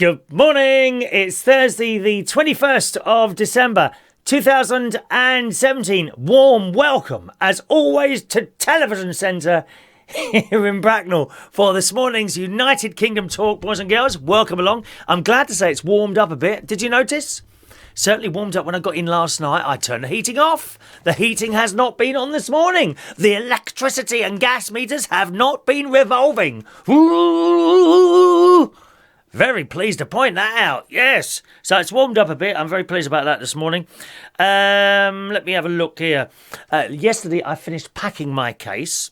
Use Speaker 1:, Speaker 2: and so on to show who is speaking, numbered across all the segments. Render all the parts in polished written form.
Speaker 1: Good morning. It's Thursday, the 21st of December, 2017. Warm welcome, as always, to Television Centre here in Bracknell for this morning's United Kingdom talk, boys and girls. Welcome along. I'm glad to say it's warmed up a bit. Did you notice? Certainly warmed up when I got in last night. I turned the heating off. The heating has not been on this morning. The electricity and gas meters have not been revolving. Ooh. Very pleased to point that out. Yes. So it's warmed up a bit. I'm very pleased about that this morning. Let me have a look here. Yesterday I finished packing my case.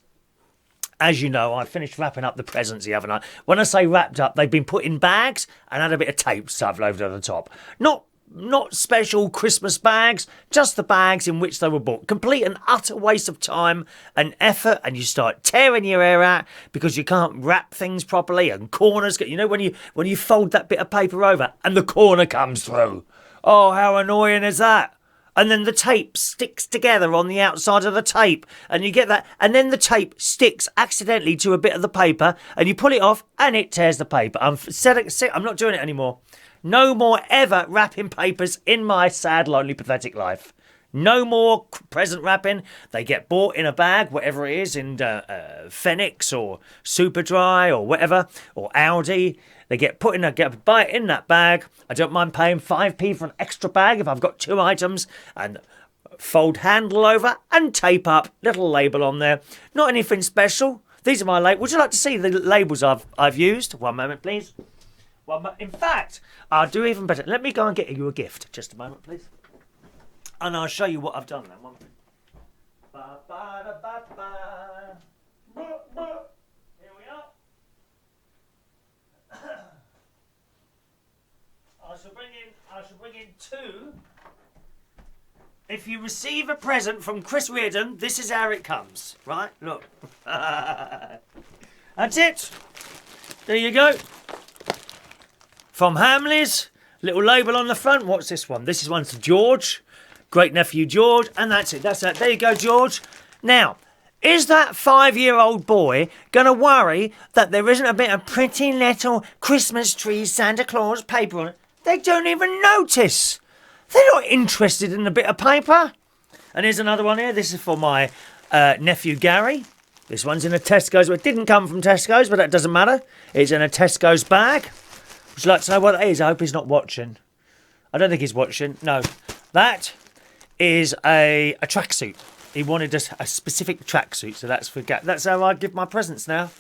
Speaker 1: As you know, I finished wrapping up the presents, haven't I? When I say wrapped up, they've been put in bags and had a bit of tape stuffed over the top. Not special Christmas bags, just the bags in which they were bought. Complete and utter waste of time and effort, and you start tearing your hair out because you can't wrap things properly, and corners get, you know, when you fold that bit of paper over and the corner comes through. Oh, how annoying is that? And then the tape sticks together on the outside of the tape, and you get that, and then the tape sticks accidentally to a bit of the paper, and you pull it off and it tears the paper. I'm not doing it anymore. No more ever wrapping papers in my sad, lonely, pathetic life. No more present wrapping. They get bought in a bag, whatever it is, in Phoenix or Superdry or whatever, or Aldi. They get put in buy it in that bag. I don't mind paying 5p for an extra bag if I've got 2 items, and fold handle over and tape up, little label on there. Not anything special. These are my labels. Would you like to see the labels I've used? One moment, please. In fact, I'll do even better. Let me go and get you a gift. Just a moment, please. And I'll show you what I've done then. One minute. Here we are. I shall bring in 2. If you receive a present from Chris Reardon, this is how it comes. Right? Look. That's it. There you go. From Hamleys, little label on the front. What's this one? This is one to George, great nephew George, and that's it. That's that. There you go, George. Now, is that 5-year-old boy going to worry that there isn't a bit of pretty little Christmas tree Santa Claus paper on it? They don't even notice. They're not interested in a bit of paper. And here's another one here. This is for my nephew Gary. This one's in a Tesco's. Well, it didn't come from Tesco's, but that doesn't matter. It's in a Tesco's bag. Would you like to know what that is? I hope he's not watching. I don't think he's watching. No. That is a tracksuit. He wanted a specific tracksuit, so that's how I give my presents now.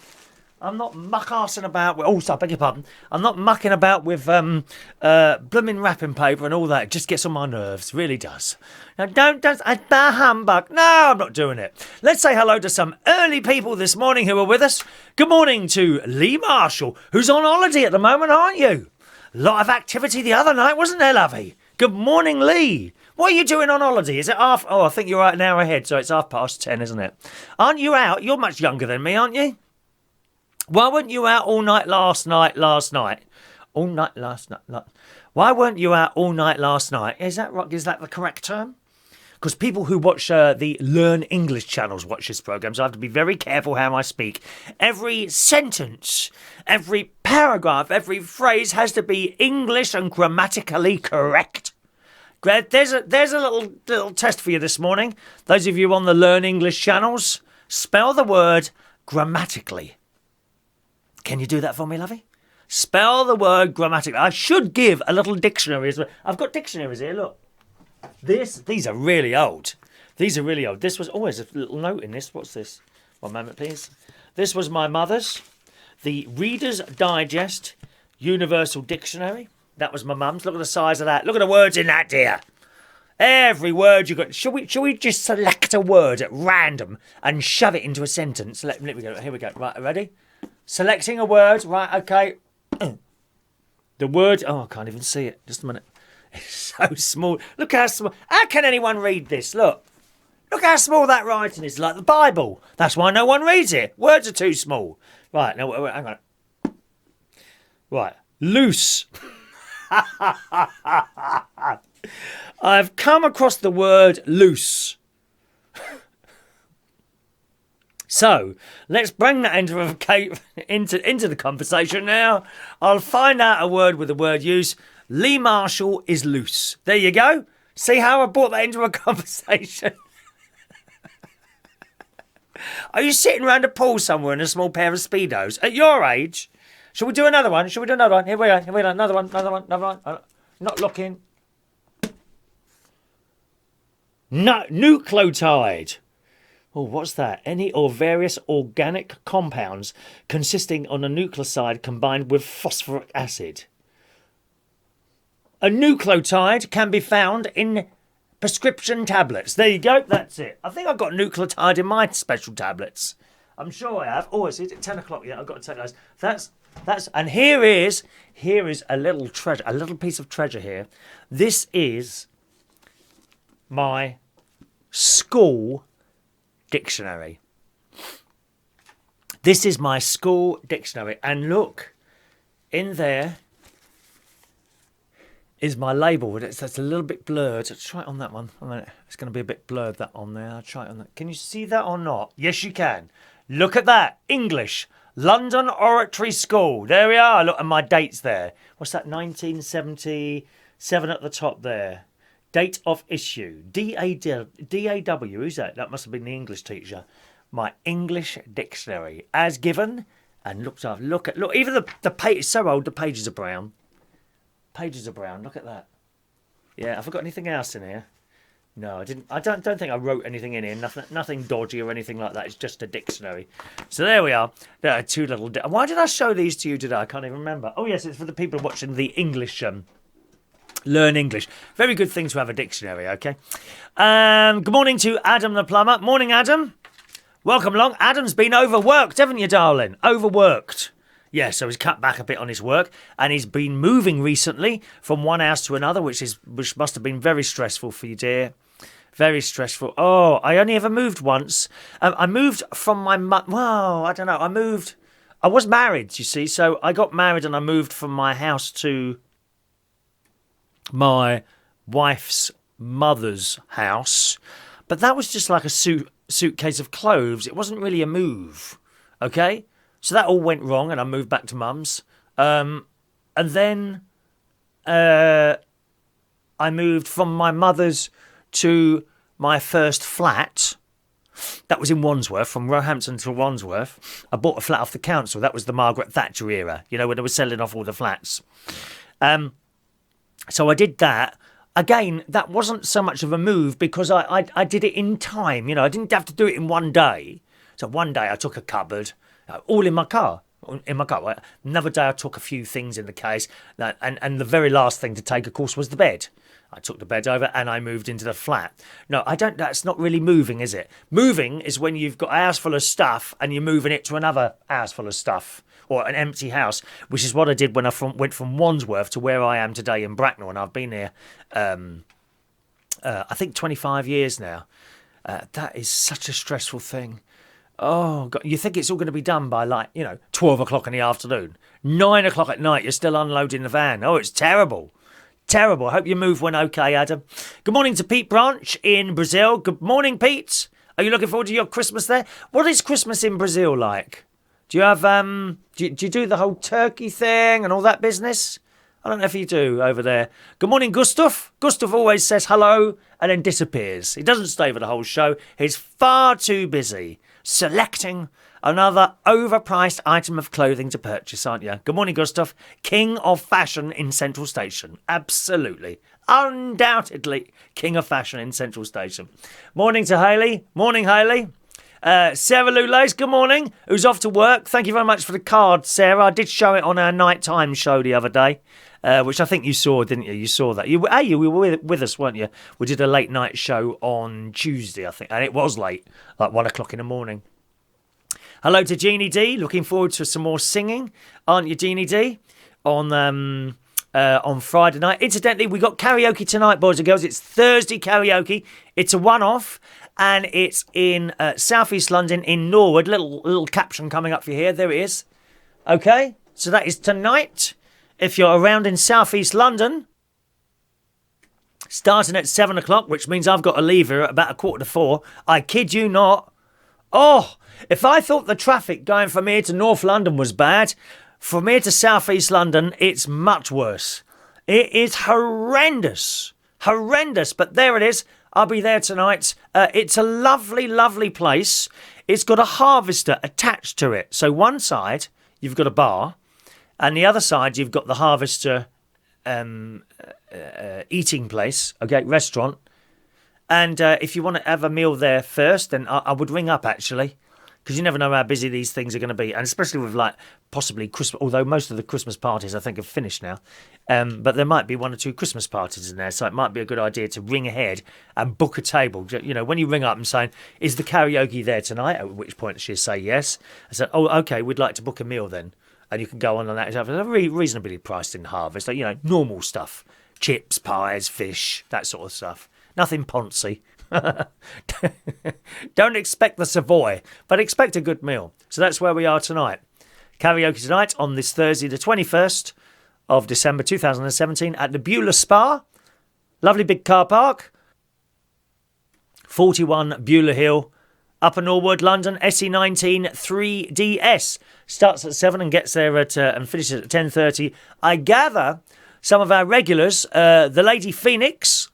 Speaker 1: I'm not muck-arsing about with... Oh, sorry, beg your pardon. I'm not mucking about with blooming wrapping paper and all that. It just gets on my nerves. Really does. Now, don't... Bah humbug. No, I'm not doing it. Let's say hello to some early people this morning who are with us. Good morning to Lee Marshall, who's on holiday at the moment, aren't you? A lot of activity the other night, wasn't there, lovey? Good morning, Lee. What are you doing on holiday? Is it half... Oh, I think you're right an hour ahead, so it's 10:30, isn't it? Aren't you out? You're much younger than me, aren't you? Why weren't you out all night last night? All night last night. Why weren't you out all night last night? Is that right? Is that the correct term? Because people who watch the Learn English channels watch this programme, so I have to be very careful how I speak. Every sentence, every paragraph, every phrase has to be English and grammatically correct. There's a little test for you this morning. Those of you on the Learn English channels, spell the word grammatically. Can you do that for me, lovey? Spell the word grammatically. I should give a little dictionary as well. I've got dictionaries here, look. These are really old. This was always a little note in this. What's this? One moment, please. This was my mother's. The Reader's Digest Universal Dictionary. That was my mum's. Look at the size of that. Look at the words in that, dear. Every word you got. Shall we just select a word at random and shove it into a sentence? Let me go. Here we go. Right, ready? Selecting a word. Right, okay. The word... Oh, I can't even see it. Just a minute. It's so small. Look how small... How can anyone read this? Look. Look how small that writing is. Like the Bible. That's why no one reads it. Words are too small. Right, now, hang on. Right. Loose. I've come across the word loose. So let's bring that into the conversation now. I'll find out a word with the word use. Lee Marshall is loose. There you go. See how I brought that into a conversation? Are you sitting around a pool somewhere in a small pair of Speedos at your age? Shall we do another one? Here we go. Another one. Not looking. No, nucleotide. Oh, what's that? Any or various organic compounds consisting on a nucleoside combined with phosphoric acid. A nucleotide can be found in prescription tablets. There you go. That's it. I think I've got nucleotide in my special tablets. I'm sure I have. Oh, is it 10 o'clock yet? I've got to take those. That's and here is a little treasure, a little piece of treasure here. This is my school dictionary. This is my school dictionary, and look, in there is my label. That's a little bit blurred. Let's try it on that one. It's going to be a bit blurred, that on there. I'll try it on that. Can you see that or not? Yes, you can. Look at that. English. London Oratory School. There we are. Look at my dates there. What's that? 1977 at the top there. Date of issue. D-A-W. Who's that? That must have been the English teacher. My English dictionary. As given and looked up. Look, even the page is so old, the pages are brown. Pages are brown. Look at that. Yeah, have I got anything else in here? No, I didn't. I don't think I wrote anything in here. Nothing dodgy or anything like that. It's just a dictionary. So there we are. There are two little. Why did I show these to you today? I can't even remember. Oh yes, it's for the people watching the English. Learn English. Very good thing to have a dictionary. Okay. Good morning to Adam the plumber. Morning, Adam. Welcome along. Adam's been overworked, haven't you, darling? Overworked. Yeah, so he's cut back a bit on his work, and he's been moving recently from one house to another, which must have been very stressful for you, dear. Very stressful. Oh, I only ever moved once. I moved from my mum. Well, I don't know. I was married, you see, so I got married and I moved from my house to my wife's mother's house. But that was just like a suitcase of clothes. It wasn't really a move, okay? So that all went wrong, and I moved back to mum's. And then I moved from my mother's to my first flat. That was in Wandsworth, from Roehampton to Wandsworth. I bought a flat off the council. That was the Margaret Thatcher era, you know, when they were selling off all the flats. So I did that. Again, that wasn't so much of a move because I did it in time. You know, I didn't have to do it in one day. So one day I took a cupboard. All in my car. Right? Another day I took a few things in the case. And the very last thing to take, of course, was the bed. I took the bed over and I moved into the flat. No, that's not really moving, is it? Moving is when you've got a house full of stuff and you're moving it to another house full of stuff. Or an empty house, which is what I did when I went from Wandsworth to where I am today in Bracknell. And I've been here, I think, 25 years now. That is such a stressful thing. Oh, God. You think it's all going to be done by 12 o'clock in the afternoon. 9 o'clock at night, you're still unloading the van. Oh, it's terrible. Terrible. I hope your move went okay, Adam. Good morning to Pete Branch in Brazil. Good morning, Pete. Are you looking forward to your Christmas there? What is Christmas in Brazil like? Do you have, do you do the whole turkey thing and all that business? I don't know if you do over there. Good morning, Gustav. Gustav always says hello and then disappears. He doesn't stay for the whole show. He's far too busy selecting another overpriced item of clothing to purchase, aren't you? Good morning, Gustav. King of fashion in Central Station. Absolutely. Undoubtedly king of fashion in Central Station. Morning to Hayley. Morning, Hayley. Sarah Lulays, good morning. Who's off to work? Thank you very much for the card, Sarah. I did show it on our nighttime show the other day, which I think you saw, didn't you? You saw that. You were with us, weren't you? We did a late night show on Tuesday, I think, and it was late, like 1 o'clock in the morning. Hello to Jeannie D. Looking forward to some more singing, aren't you, Jeannie D? On Friday night. Incidentally, we got karaoke tonight, boys and girls. It's Thursday karaoke. It's a one-off. And it's in South East London in Norwood. Little caption coming up for you here. There it is. Okay, so that is tonight. If you're around in South East London, starting at 7 o'clock, which means I've got to leave here at about 3:45. I kid you not. Oh, if I thought the traffic going from here to North London was bad, from here to South East London, it's much worse. It is horrendous. Horrendous. But there it is. I'll be there tonight. It's a lovely, lovely place. It's got a harvester attached to it. So one side, you've got a bar, and the other side, you've got the harvester eating place, okay, restaurant. And if you want to have a meal there first, then I would ring up, actually, because you never know how busy these things are going to be, and especially with, like, possibly Christmas, although most of the Christmas parties, I think, have finished now. But there might be 1 or 2 Christmas parties in there, so it might be a good idea to ring ahead and book a table. You know, when you ring up and say, is the karaoke there tonight? At which point she'll say yes. I said, oh, OK, we'd like to book a meal then. And you can go on that. It's reasonably priced in Harvest, like, you know, normal stuff. Chips, pies, fish, that sort of stuff. Nothing poncy. Don't expect the Savoy, but expect a good meal. So that's where we are tonight. Karaoke tonight on this Thursday, the 21st of December 2017 at the Beulah Spa. Lovely big car park. 41 Beulah Hill, Upper Norwood, London, SE19 3DS. Starts at 7 and gets there at and finishes at 10:30. I gather some of our regulars, the Lady Phoenix,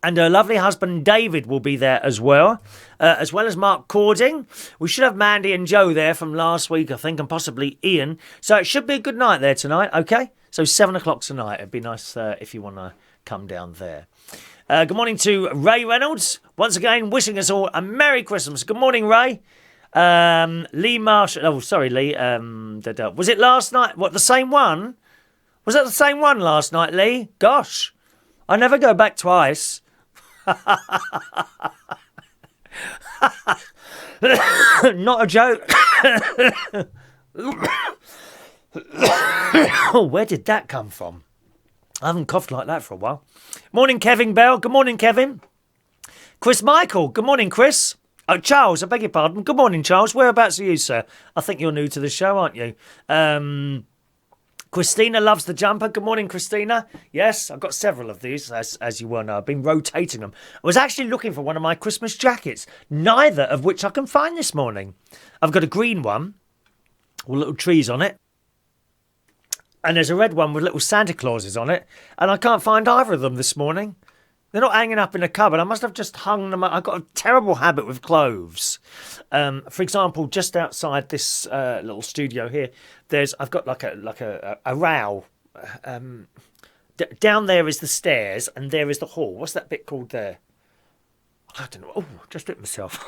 Speaker 1: and her lovely husband David will be there as well as Mark Cording. We should have Mandy and Joe there from last week, I think, and possibly Ian. So it should be a good night there tonight, okay? So 7 o'clock tonight. It'd be nice if you want to come down there. Good morning to Ray Reynolds. Once again, wishing us all a Merry Christmas. Good morning, Ray. Lee Marshall. Oh, sorry, Lee. Was it last night? What, the same one? Was that the same one last night, Lee? Gosh, I never go back twice. Not a joke. Oh, where did that come from? I haven't coughed like that for a while. Morning, Kevin Bell. Good morning, Kevin. Chris Michael. Good morning, Chris. Oh, Charles, I beg your pardon. Good morning, Charles. Whereabouts are you, sir? I think you're new to the show, aren't you? Christina loves the jumper. Good morning, Christina. Yes, I've got several of these, as you well know. I've been rotating them. I was actually looking for one of my Christmas jackets, neither of which I can find this morning. I've got a green one with little trees on it, and there's a red one with little Santa Clauses on it, and I can't find either of them this morning. They're not hanging up in a cupboard. I must have just hung them up. I've got a terrible habit with clothes. For example, just outside this little studio here, I've got like a row. Down there is the stairs, and there is the hall. What's that bit called there? I don't know. Oh, just hit myself.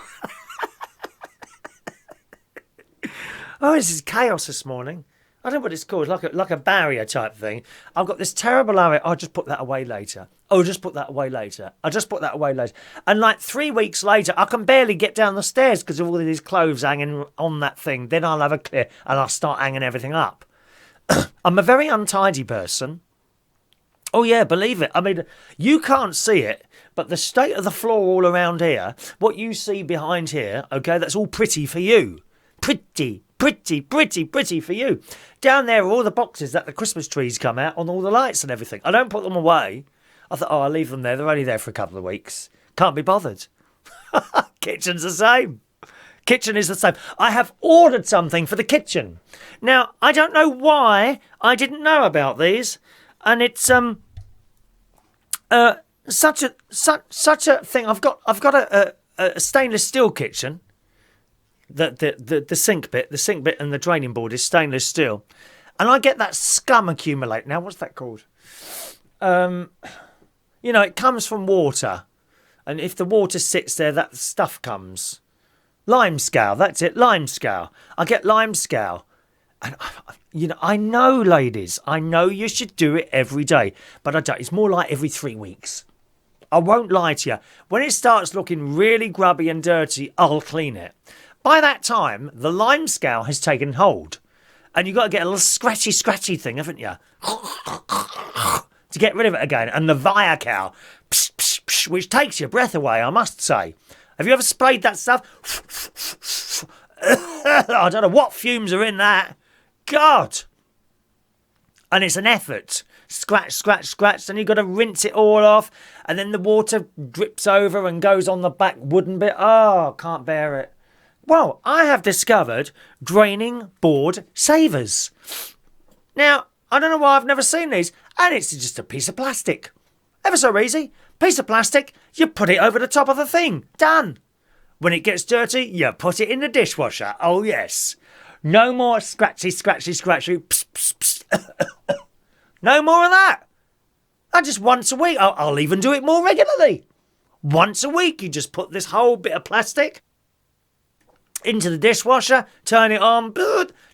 Speaker 1: Oh, this is chaos this morning. I don't know what it's called, like a barrier type thing. I've got this terrible area. I'll just put that away later. Oh, just put that away later. I'll just put that away later. And like 3 weeks later, I can barely get down the stairs because of all of these clothes hanging on that thing. Then I'll have a clear and I'll start hanging everything up. I'm a very untidy person. Oh, yeah, believe it. I mean, you can't see it, but the state of the floor all around here, what you see behind here, okay, that's all pretty for you. Pretty for you. Down there are all the boxes that the Christmas trees come out on, all the lights and everything. I don't put them away. I thought, I'll leave them there. They're only there for a couple of weeks. Can't be bothered. Kitchen's the same. Kitchen is the same. I have ordered something for the kitchen. Now, I don't know why I didn't know about these. And it's such a thing. I've got a stainless steel kitchen. The sink bit and the draining board is stainless steel, and I get that scum accumulate. Now, what's that called? You know, it comes from water, and if the water sits there, that stuff comes. Limescale, that's it, limescale. I get limescale, and you know, I know, ladies, I know you should do it every day, but I don't. It's more like every 3 weeks. I won't lie to you. When it starts looking really grubby and dirty, I'll clean it. By that time, the limescale has taken hold. And you've got to get a little scratchy thing, haven't you? To get rid of it again. And the Viacal, which takes your breath away, I must say. Have you ever sprayed that stuff? I don't know what fumes are in that. God. And it's an effort. Scratch. Then you've got to rinse it all off. And then the water drips over and goes on the back wooden bit. Oh, can't bear it. Well, I have discovered draining board savers. Now, I don't know why I've never seen these, and it's just a piece of plastic. Ever so easy. Piece of plastic, you put it over the top of the thing. Done. When it gets dirty, you put it in the dishwasher. Oh, yes. No more scratchy. Pss, pss, pss. No more of that. And just once a week. I'll even do it more regularly. Once a week, you just put this whole bit of plastic into the dishwasher, turn it on,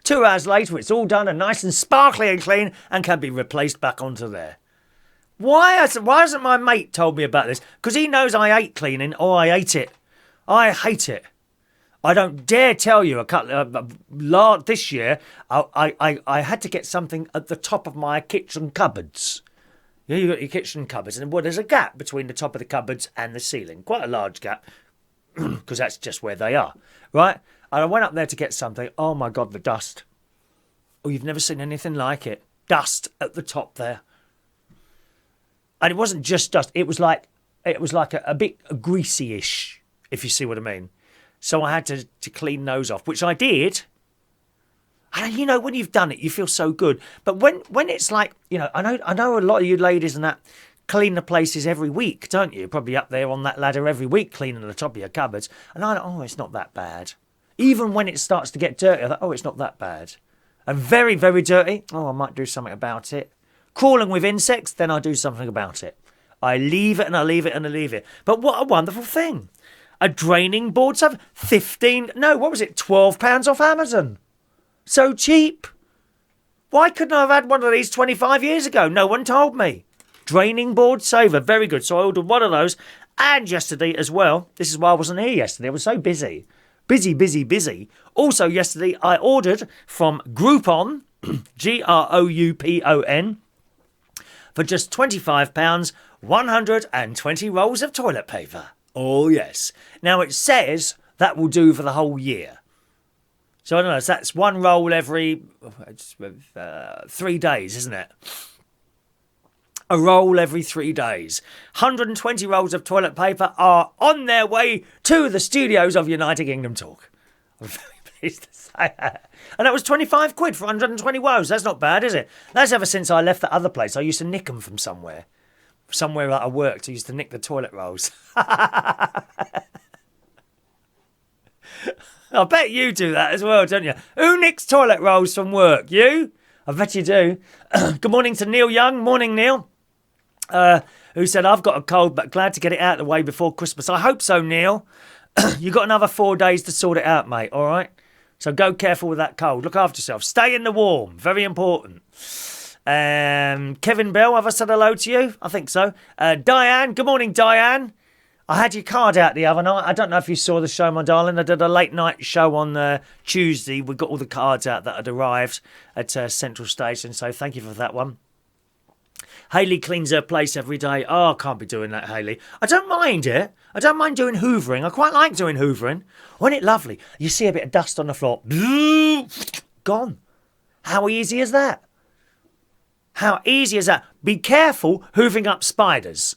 Speaker 1: 2 hours later, it's all done and nice and sparkly and clean and can be replaced back onto there. Why hasn't my mate told me about this? Because he knows I hate cleaning. Oh, I hate it. I hate it. I don't dare tell you this year I had to get something at the top of my kitchen cupboards. Yeah, you got your kitchen cupboards, and there's a gap between the top of the cupboards and the ceiling. Quite a large gap, because that's just where they are, right? And I went up there to get something. Oh my God, the dust. Oh, you've never seen anything like it. Dust at the top there. And it wasn't just dust. It was like a bit greasy-ish, if you see what I mean. So I had to clean those off, which I did. And you know, when you've done it, you feel so good. But when it's like, you know, I know a lot of you ladies and that clean the places every week, don't you? Probably up there on that ladder every week, cleaning the top of your cupboards. And it's not that bad. Even when it starts to get dirty, I thought, it's not that bad. And very, very dirty, I might do something about it. Crawling with insects, then I do something about it. I leave it and I leave it and I leave it. But what a wonderful thing. A draining board saver. £12 off Amazon. So cheap. Why couldn't I have had one of these 25 years ago? No one told me. Draining board saver. Very good. So I ordered one of those. And yesterday as well. This is why I wasn't here yesterday. I was so busy. Busy. Also yesterday I ordered from Groupon. Groupon. For just £25, 120 rolls of toilet paper. Oh, yes. Now, it says that will do for the whole year. So, I don't know, so that's one roll every 3 days, isn't it? A roll every 3 days. 120 rolls of toilet paper are on their way to the studios of United Kingdom Talk. I'm very pleased to say that. And that was 25 quid for 120 rolls. That's not bad, is it? That's ever since I left that other place. I used to nick them from somewhere. Somewhere that I worked, I used to nick the toilet rolls. I bet you do that as well, don't you? Who nicks toilet rolls from work? You? I bet you do. Good morning to Neil Young. Morning, Neil. Who said, I've got a cold, but glad to get it out of the way before Christmas. I hope so, Neil. You've got another 4 days to sort it out, mate, all right? So go careful with that cold. Look after yourself. Stay in the warm. Very important. Kevin Bell, have I said hello to you? I think so. Diane, good morning, Diane. I had your card out the other night. I don't know if you saw the show, my darling. I did a late night show on Tuesday. We got all the cards out that had arrived at Central Station, so thank you for that one. Hayley cleans her place every day. Oh, I can't be doing that, Hayley. I don't mind it. I don't mind doing hoovering. I quite like doing hoovering. Wasn't it lovely? You see a bit of dust on the floor. Gone. How easy is that? How easy is that? Be careful hoovering up spiders.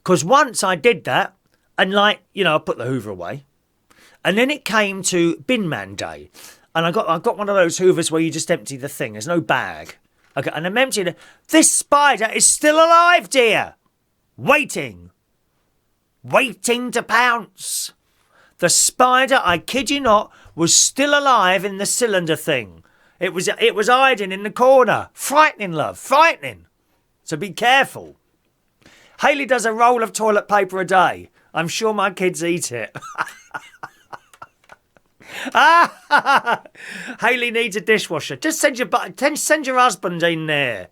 Speaker 1: Because once I did that, and I put the hoover away. And then it came to Bin Man Day. And I got one of those hoovers where you just empty the thing. There's no bag. Okay, and I'm emptying it. This spider is still alive, dear. Waiting to pounce. The spider, I kid you not, was still alive in the cylinder thing. It was hiding in the corner. Frightening, love, frightening. So be careful. Hayley does a roll of toilet paper a day. I'm sure my kids eat it. Hayley needs a dishwasher. Just send your husband in there.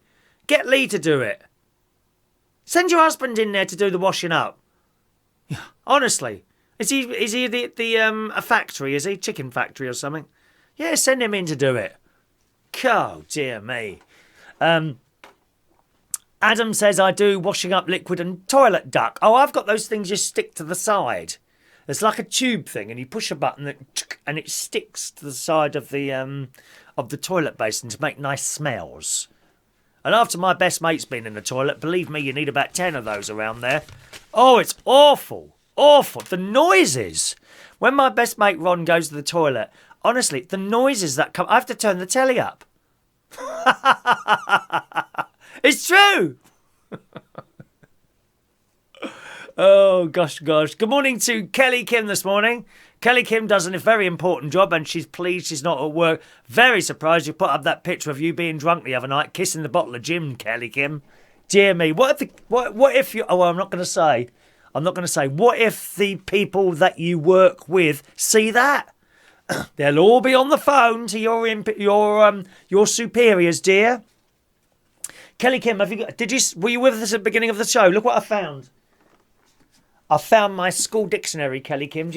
Speaker 1: Get Lee to do it. Send your husband in there to do the washing up. Honestly, is he a factory? Is he chicken factory or something? Yeah, send him in to do it. Oh dear me. Adam says I do washing up liquid and toilet duck. Oh, I've got those things you stick to the side. It's like a tube thing, and you push a button and it sticks to the side of the toilet basin to make nice smells. And after my best mate's been in the toilet, believe me, you need about 10 of those around there. Oh, it's awful. awful. The noises. When my best mate Ron goes to the toilet, honestly, the noises that come, I have to turn the telly up. It's true. Oh, gosh. Good morning to Kelly Kim this morning. Kelly Kim does a very important job and she's pleased she's not at work. Very surprised you put up that picture of you being drunk the other night, kissing the bottle of gin, Kelly Kim. Dear me. What if you... Oh, well, I'm not going to say. What if the people that you work with see that? They'll all be on the phone to your superiors, dear. Kelly Kim, were you with us at the beginning of the show? Look what I found. I found my school dictionary, Kelly Kim.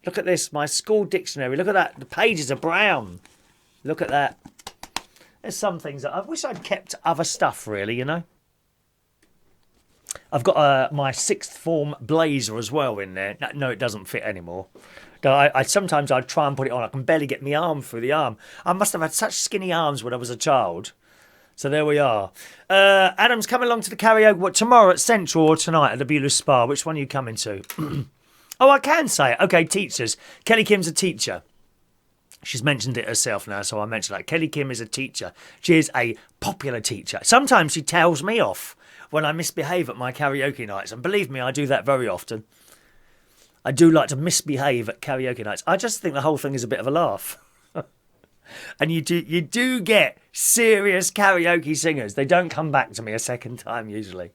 Speaker 1: Look at this, my school dictionary. Look at that. The pages are brown. Look at that. There's some things that I wish I'd kept other stuff, really, you know. I've got my sixth form blazer as well in there. No, it doesn't fit anymore. Sometimes I try and put it on. I can barely get my arm through the arm. I must have had such skinny arms when I was a child. So there we are. Adam's coming along to the karaoke. What, tomorrow at Central or tonight at the Beulah Spa? Which one are you coming to? Oh, I can say it. Okay, teachers. Kelly Kim's a teacher. She's mentioned it herself now, so I mentioned that. Kelly Kim is a teacher. She is a popular teacher. Sometimes she tells me off when I misbehave at my karaoke nights. And believe me, I do that very often. I do like to misbehave at karaoke nights. I just think the whole thing is a bit of a laugh. And you do get serious karaoke singers. They don't come back to me a second time usually.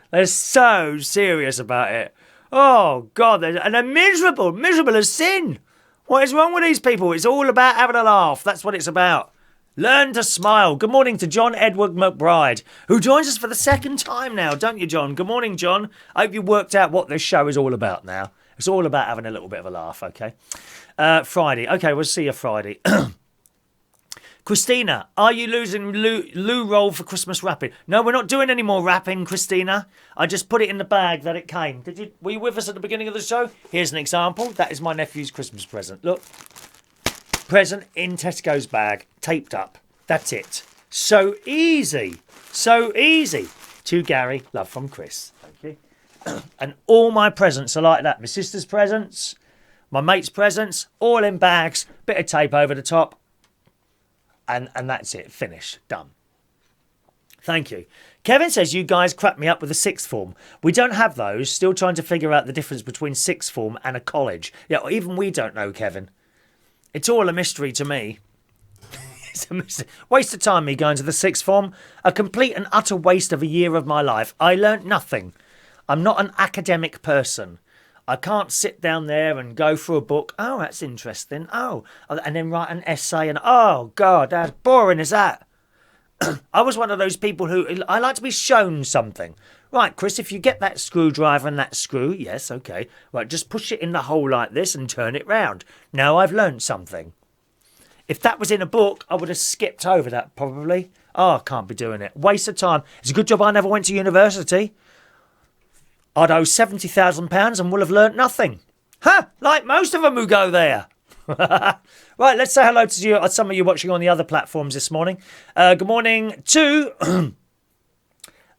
Speaker 1: They're so serious about it. Oh, God. And they're miserable as sin. What is wrong with these people? It's all about having a laugh. That's what it's about. Learn to smile. Good morning to John Edward McBride, who joins us for the second time now, don't you, John? Good morning, John. I hope you worked out what this show is all about now. It's all about having a little bit of a laugh, okay? Friday. Okay, we'll see you Friday. Christina, are you losing loo roll for Christmas wrapping? No, we're not doing any more wrapping, Christina. I just put it in the bag that it came. Were you with us at the beginning of the show? Here's an example. That is my nephew's Christmas present. Look. Present in Tesco's bag, taped up. That's it. So easy. So easy. To Gary, love from Chris. Thank you. And all my presents are like that. My sister's presents, my mate's presents, all in bags, bit of tape over the top. And that's it. Finished. Done. Thank you. Kevin says you guys crack me up with a sixth form. We don't have those. Still trying to figure out the difference between sixth form and a college. Yeah, even we don't know, Kevin. It's all a mystery to me. It's a mystery. Waste of time me going to the sixth form. A complete and utter waste of a year of my life. I learnt nothing. I'm not an academic person. I can't sit down there and go through a book. Oh, that's interesting. Oh, and then write an essay and, oh, God, how boring is that? I was one of those people who, I like to be shown something. Right, Chris, if you get that screwdriver and that screw, yes, okay. Right, just push it in the hole like this and turn it round. Now I've learned something. If that was in a book, I would have skipped over that probably. Oh, I can't be doing it. Waste of time. It's a good job I never went to university. I'd owe £70,000 and will have learnt nothing. Huh, like most of them who go there. Right, let's say hello to some of you watching on the other platforms this morning. Good morning to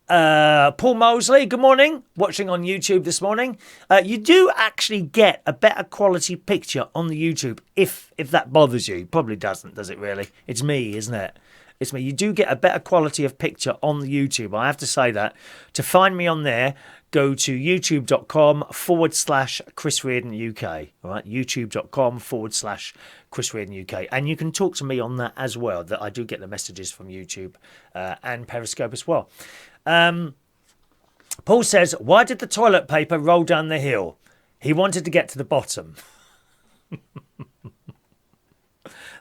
Speaker 1: Paul Mosley. Good morning, watching on YouTube this morning. You do actually get a better quality picture on the YouTube, if that bothers you. Probably doesn't, does it really? It's me, isn't it? It's me. You do get a better quality of picture on the YouTube. I have to say that. To find me on there, go to youtube.com/Chris Reardon UK. All right, youtube.com/Chris Reardon UK. And you can talk to me on that as well. That I do get the messages from YouTube and Periscope as well. Paul says, why did the toilet paper roll down the hill? He wanted to get to the bottom.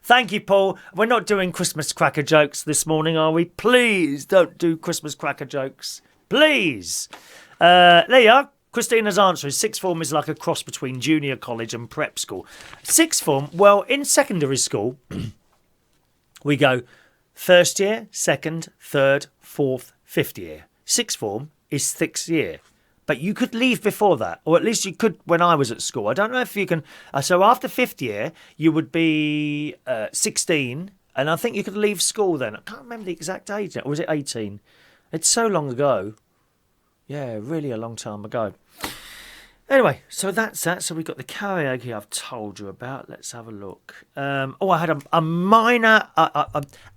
Speaker 1: Thank you, Paul. We're not doing Christmas cracker jokes this morning, are we? Please don't do Christmas cracker jokes. Please. There you are. Christina's answer is sixth form is like a cross between junior college and prep school. Sixth form, well, in secondary school, we go first year, second, third, fourth, fifth year. Sixth form is sixth year. But you could leave before that, or at least you could when I was at school. I don't know if you can. So after fifth year, you would be 16, and I think you could leave school then. I can't remember the exact age, or was it 18? It's so long ago. Yeah, really a long time ago. Anyway, so that's that. So we've got the karaoke I've told you about. Let's have a look. I had a minor...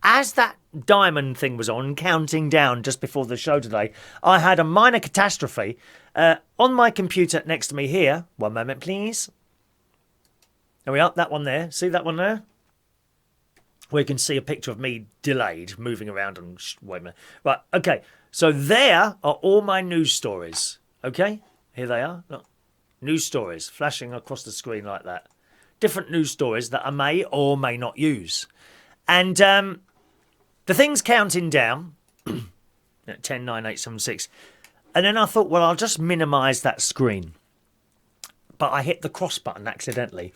Speaker 1: as that diamond thing was on, counting down just before the show today, I had a minor catastrophe on my computer next to me here. One moment, please. There we are. That one there. See that one there? Where you can see a picture of me delayed, moving around and... Wait a minute. Right, okay. So there are all my news stories. Okay? Here they are. Look. News stories flashing across the screen like that. Different news stories that I may or may not use. And the thing's counting down. 10, 9, 8, 7, 6. And then I thought, well, I'll just minimise that screen. But I hit the cross button accidentally.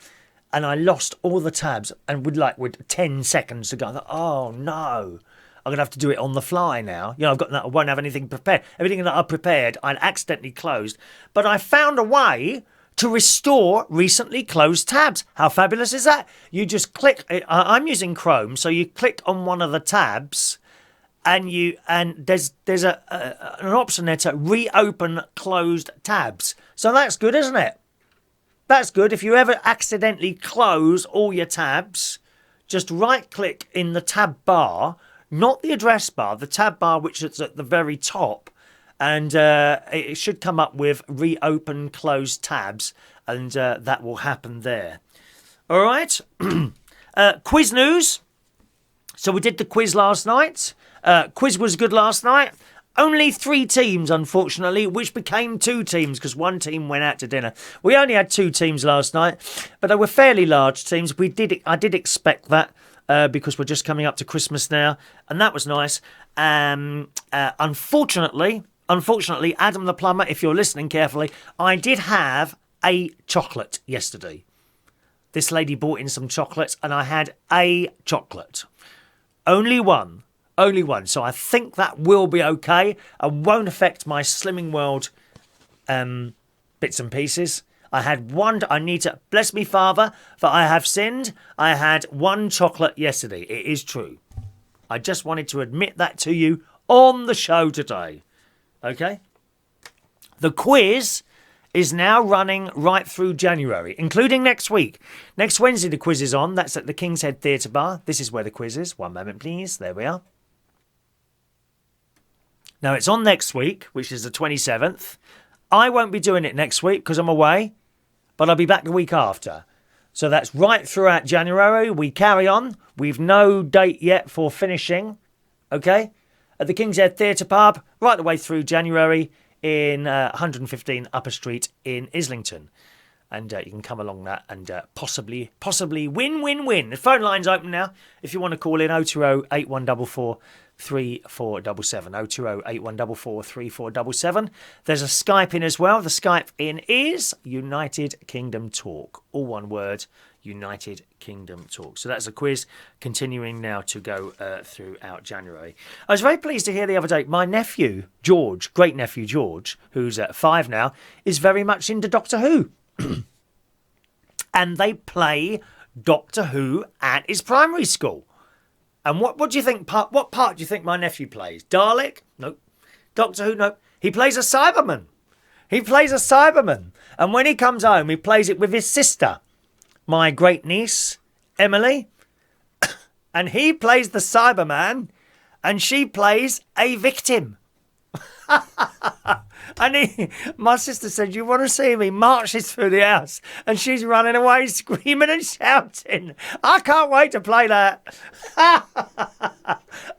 Speaker 1: And I lost all the tabs. And with 10 seconds to go, I thought, oh, no. I'm going to have to do it on the fly now. You know, I won't have anything prepared. Everything that I prepared, I accidentally closed. But I found a way to restore recently closed tabs. How fabulous is that? You just click. I'm using Chrome, so you click on one of the tabs, and there's an option there to reopen closed tabs. So that's good, isn't it? That's good. If you ever accidentally close all your tabs, just right-click in the tab bar. Not the address bar, the tab bar, which is at the very top. And it should come up with reopen closed tabs. And that will happen there. All right. Quiz news. So we did the quiz last night. Quiz was good last night. Only 3 teams, unfortunately, which became 2 teams because one team went out to dinner. We only had 2 teams last night, but they were fairly large teams. I did expect that. Because we're just coming up to Christmas now, and that was nice. Unfortunately, Adam the plumber, if you're listening carefully, I did have a chocolate yesterday. This lady brought in some chocolates, and I had a chocolate. Only one. So I think that will be okay and won't affect my Slimming World bits and pieces. I had one. I need to bless me, Father, for I have sinned. I had 1 chocolate yesterday. It is true. I just wanted to admit that to you on the show today. Okay? The quiz is now running right through January, including next week. Next Wednesday, the quiz is on. That's at the King's Head Theatre Bar. This is where the quiz is. One moment, please. There we are. Now, it's on next week, which is the 27th. I won't be doing it next week because I'm away. But I'll be back the week after. So that's right throughout January. We carry on. We've no date yet for finishing. Okay? At the King's Head Theatre Pub, right the way through January in 115 Upper Street in Islington. And you can come along that and possibly win. The phone line's open now. If you want to call in 020 8144 3477 020 8144 3477. There's a Skype in as well. The Skype in is United Kingdom Talk. All one word, United Kingdom Talk. So that's a quiz continuing now to go throughout January. I was very pleased to hear the other day my nephew, George, great nephew George, who's 5 now, is very much into Doctor Who. And they play Doctor Who at his primary school. And what do you think? What part do you think my nephew plays? Dalek? Nope. Doctor Who? Nope. He plays a Cyberman. And when he comes home, he plays it with his sister, my great niece, Emily. And he plays the Cyberman, and she plays a victim. And my sister said, you want to see him? He marches through the house and she's running away screaming and shouting. I can't wait to play that.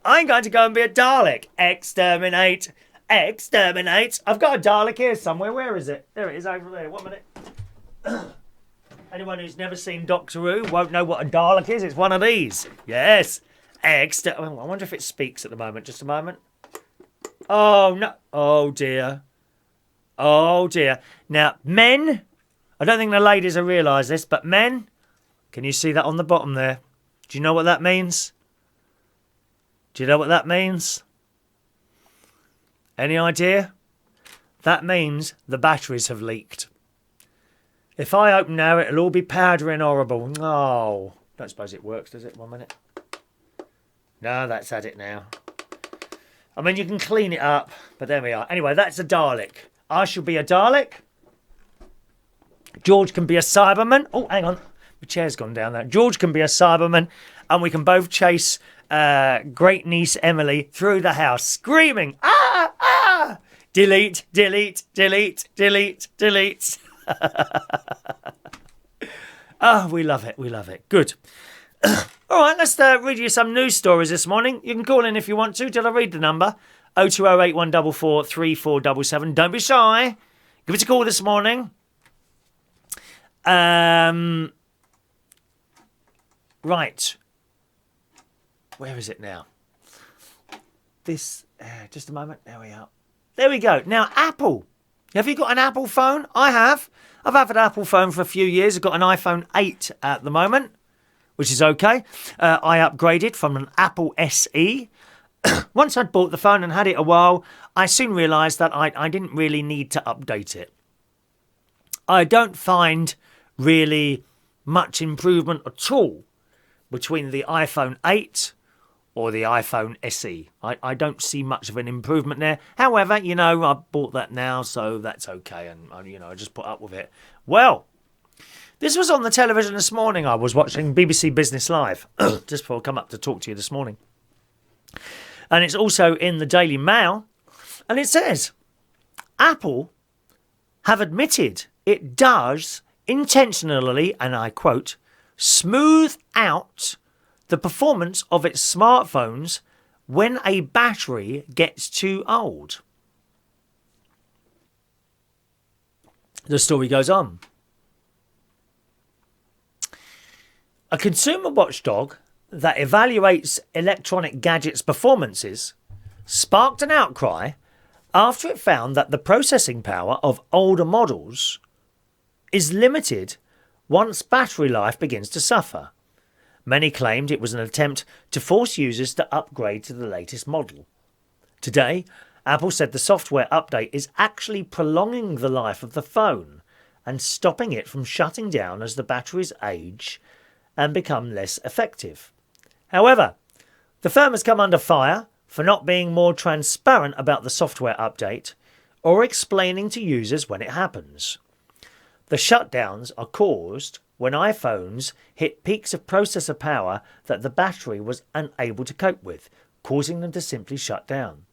Speaker 1: I'm going to go and be a Dalek. Exterminate. I've got a Dalek here somewhere. Where is it? There it is over there. 1 minute. Anyone who's never seen Doctor Who won't know what a Dalek is. It's one of these. Yes. I wonder if it speaks at the moment. Just a moment. Oh, no. Oh, dear. Now, men, I don't think the ladies have realised this, but men, can you see that on the bottom there? Do you know what that means? Any idea? That means the batteries have leaked. If I open now, it'll all be powdery and horrible. Oh, don't suppose it works, does it? 1 minute. No, that's had it now. I mean, you can clean it up, but there we are. Anyway, that's a Dalek. I shall be a Dalek. George can be a Cyberman. Oh, hang on. The chair's gone down there. George can be a Cyberman, and we can both chase great niece Emily through the house, screaming, ah, ah! Delete, delete, delete, delete, delete. Oh, we love it. We love it. Good. All right, let's read you some news stories this morning. You can call in if you want to. Till I read the number. 0208 144 3477. Don't be shy. Give us a call this morning. Right. Where is it now? This, just a moment. There we are. There we go. Now, Apple. Have you got an Apple phone? I have. I've had an Apple phone for a few years. I've got an iPhone 8 at the moment, which is okay. I upgraded from an Apple SE. Once I'd bought the phone and had it a while, I soon realised that I didn't really need to update it. I don't find really much improvement at all between the iPhone 8 or the iPhone SE. I don't see much of an improvement there. However, I bought that now, so that's okay. And, I just put up with it. Well, this was on the television this morning. I was watching BBC Business Live just before I come up to talk to you this morning. And it's also in the Daily Mail. And it says, Apple have admitted it does intentionally, and I quote, smooth out the performance of its smartphones when a battery gets too old. The story goes on. A consumer watchdog that evaluates electronic gadgets' performances sparked an outcry after it found that the processing power of older models is limited once battery life begins to suffer. Many claimed it was an attempt to force users to upgrade to the latest model. Today, Apple said the software update is actually prolonging the life of the phone and stopping it from shutting down as the batteries age and become less effective. However, the firm has come under fire for not being more transparent about the software update or explaining to users when it happens. The shutdowns are caused when iPhones hit peaks of processor power that the battery was unable to cope with, causing them to simply shut down.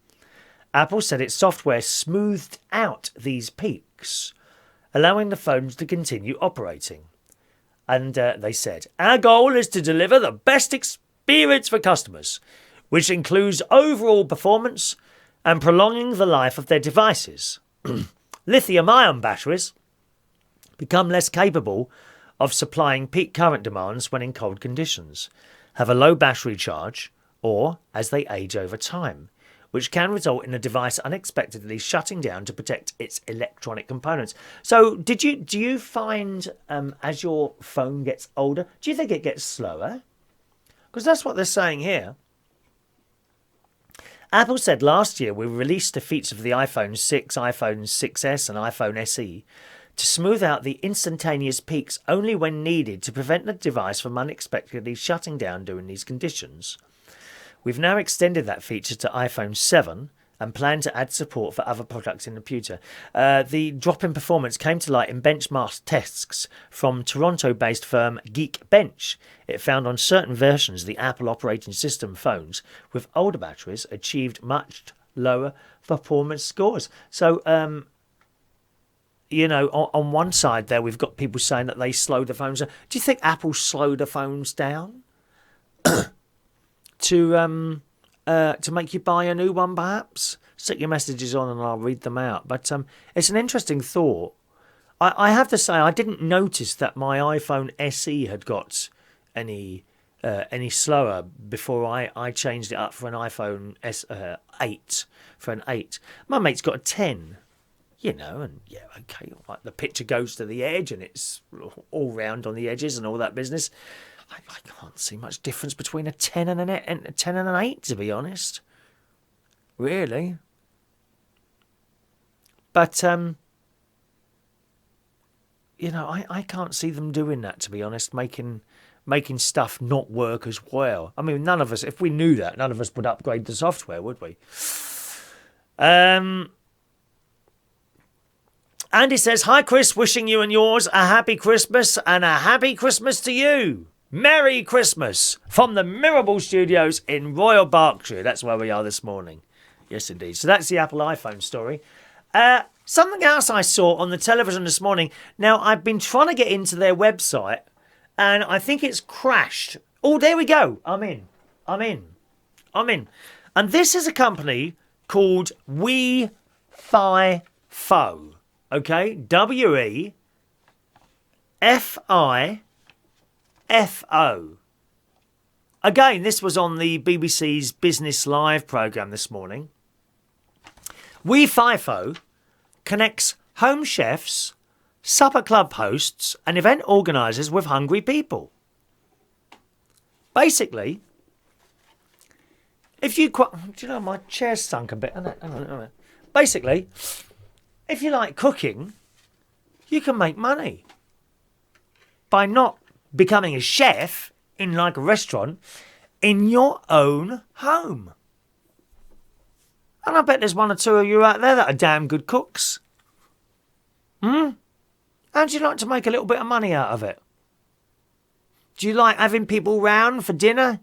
Speaker 1: Apple said its software smoothed out these peaks, allowing the phones to continue operating. And they said, our goal is to deliver the best experience for customers, which includes overall performance and prolonging the life of their devices. Lithium-ion batteries become less capable of supplying peak current demands when in cold conditions, have a low battery charge, or as they age over time, which can result in a device unexpectedly shutting down to protect its electronic components. So do you find as your phone gets older, do you think it gets slower? Because that's what they're saying here. Apple said last year we released the features of the iPhone 6, iPhone 6S and iPhone SE to smooth out the instantaneous peaks only when needed to prevent the device from unexpectedly shutting down during these conditions. We've now extended that feature to iPhone 7 and plan to add support for other products in the future. The drop in performance came to light in benchmark tests from Toronto-based firm Geekbench. It found on certain versions of the Apple operating system phones with older batteries achieved much lower performance scores. So, on one side there, we've got people saying that they slow the phones down. Do you think Apple slowed the phones down to make you buy a new one, perhaps? Stick your messages on and I'll read them out. But it's an interesting thought. I have to say, I didn't notice that my iPhone SE had got any slower before I changed it up for an iPhone 8, for an 8. My mate's got a 10. And yeah, okay, like the picture goes to the edge and it's all round on the edges and all that business. I can't see much difference between a 10 and an 8, to be honest. Really. But, I can't see them doing that, to be honest, making stuff not work as well. I mean, none of us, if we knew that, none of us would upgrade the software, would we? Andy says, hi, Chris, wishing you and yours a happy Christmas and a happy Christmas to you. Merry Christmas from the Mirable Studios in Royal Berkshire. That's where we are this morning. Yes, indeed. So that's the Apple iPhone story. Something else I saw on the television this morning. Now, I've been trying to get into their website and I think it's crashed. Oh, there we go. I'm in. And this is a company called WeFiFo. Okay? WeFiFo. Again, this was on the BBC's Business Live programme this morning. WeFiFo connects home chefs, supper club hosts and event organisers with hungry people. Basically, if you... Do you know, my chair's sunk a bit, isn't it? Hang on. Basically, if you like cooking, you can make money by not becoming a chef in like a restaurant in your own home. And I bet there's one or two of you out there that are damn good cooks. How'd you like to make a little bit of money out of it? Do you like having people round for dinner?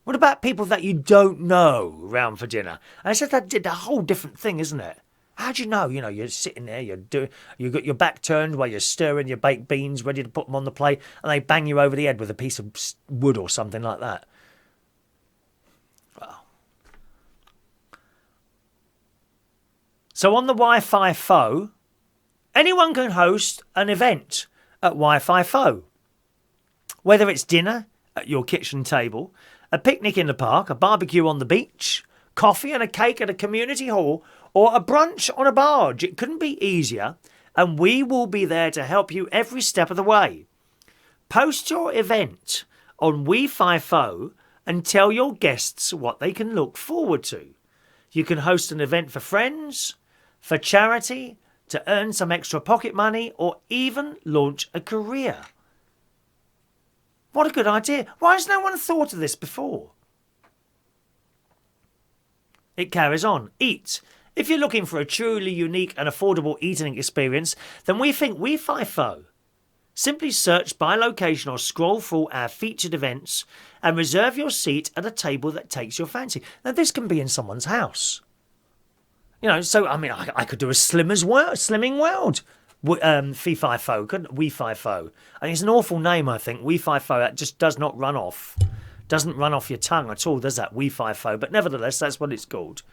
Speaker 1: What about people that you don't know round for dinner? I said that did a whole different thing, isn't it? How do you know? You know, you're sitting there, you've got your back turned while you're stirring your baked beans, ready to put them on the plate, and they bang you over the head with a piece of wood or something like that. Well. So on the WeFiFo, anyone can host an event at WeFiFo. Whether it's dinner at your kitchen table, a picnic in the park, a barbecue on the beach, coffee and a cake at a community hall, or a brunch on a barge, it couldn't be easier, and we will be there to help you every step of the way. Post your event on WeFiFo and tell your guests what they can look forward to. You can host an event for friends, for charity, to earn some extra pocket money, or even launch a career. What a good idea. Why has no one thought of this before? It carries on. Eat. If you're looking for a truly unique and affordable eating experience, then we think WeFiFo. Simply search by location or scroll through our featured events and reserve your seat at a table that takes your fancy. Now, this can be in someone's house. You know, so, I mean, I could do a Slimming World. FIFO, couldn't WeFiFo. And it's an awful name, I think. WeFiFo, that just does not run off. Doesn't run off your tongue at all, does that? WeFiFo. But nevertheless, that's what it's called.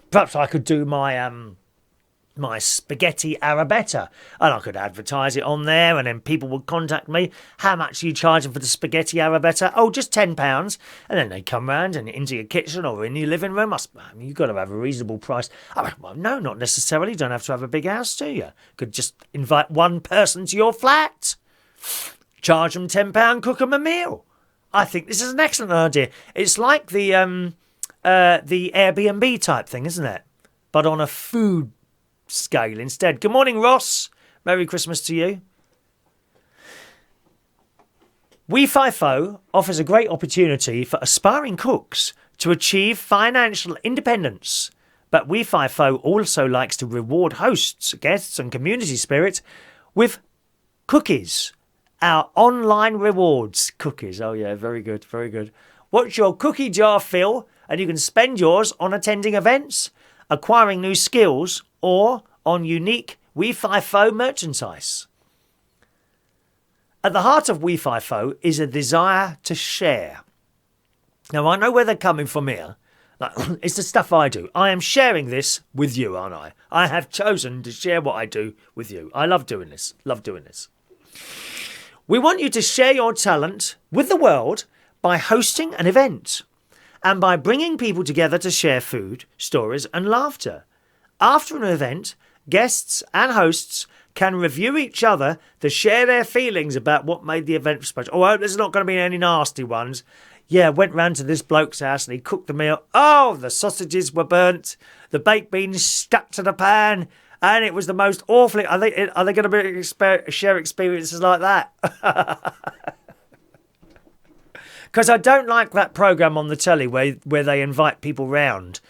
Speaker 1: Perhaps I could do my my spaghetti arrabetta, and I could advertise it on there, and then people would contact me. How much are you charging for the spaghetti arrabetta? Oh, just £10. And then they come round and into your kitchen or in your living room. I mean, you've got to have a reasonable price. Oh, well, no, not necessarily. You don't have to have a big house, do you? Could just invite one person to your flat. Charge them £10, cook them a meal. I think this is an excellent idea. It's like the Airbnb type thing, isn't it? But on a food scale instead. Good morning, Ross. Merry Christmas to you. WeFiFo offers a great opportunity for aspiring cooks to achieve financial independence. But WeFiFo also likes to reward hosts, guests and community spirit with cookies. Our online rewards. Cookies. Oh yeah, very good, very good. Watch your cookie jar fill and you can spend yours on attending events, acquiring new skills, or on unique WeFiFo merchandise. At the heart of WeFiFo is a desire to share. Now, I know where they're coming from here. Like, it's the stuff I do. I am sharing this with you, aren't I? I have chosen to share what I do with you. I love doing this. Love doing this. We want you to share your talent with the world by hosting an event and by bringing people together to share food, stories and laughter. After an event, guests and hosts can review each other to share their feelings about what made the event special. Oh, I hope there's not going to be any nasty ones. Yeah, went round to this bloke's house and he cooked the meal. Oh, the sausages were burnt, the baked beans stuck to the pan, and it was the most awful. Are they going to share experiences like that? Because I don't like that programme on the telly where they invite people round.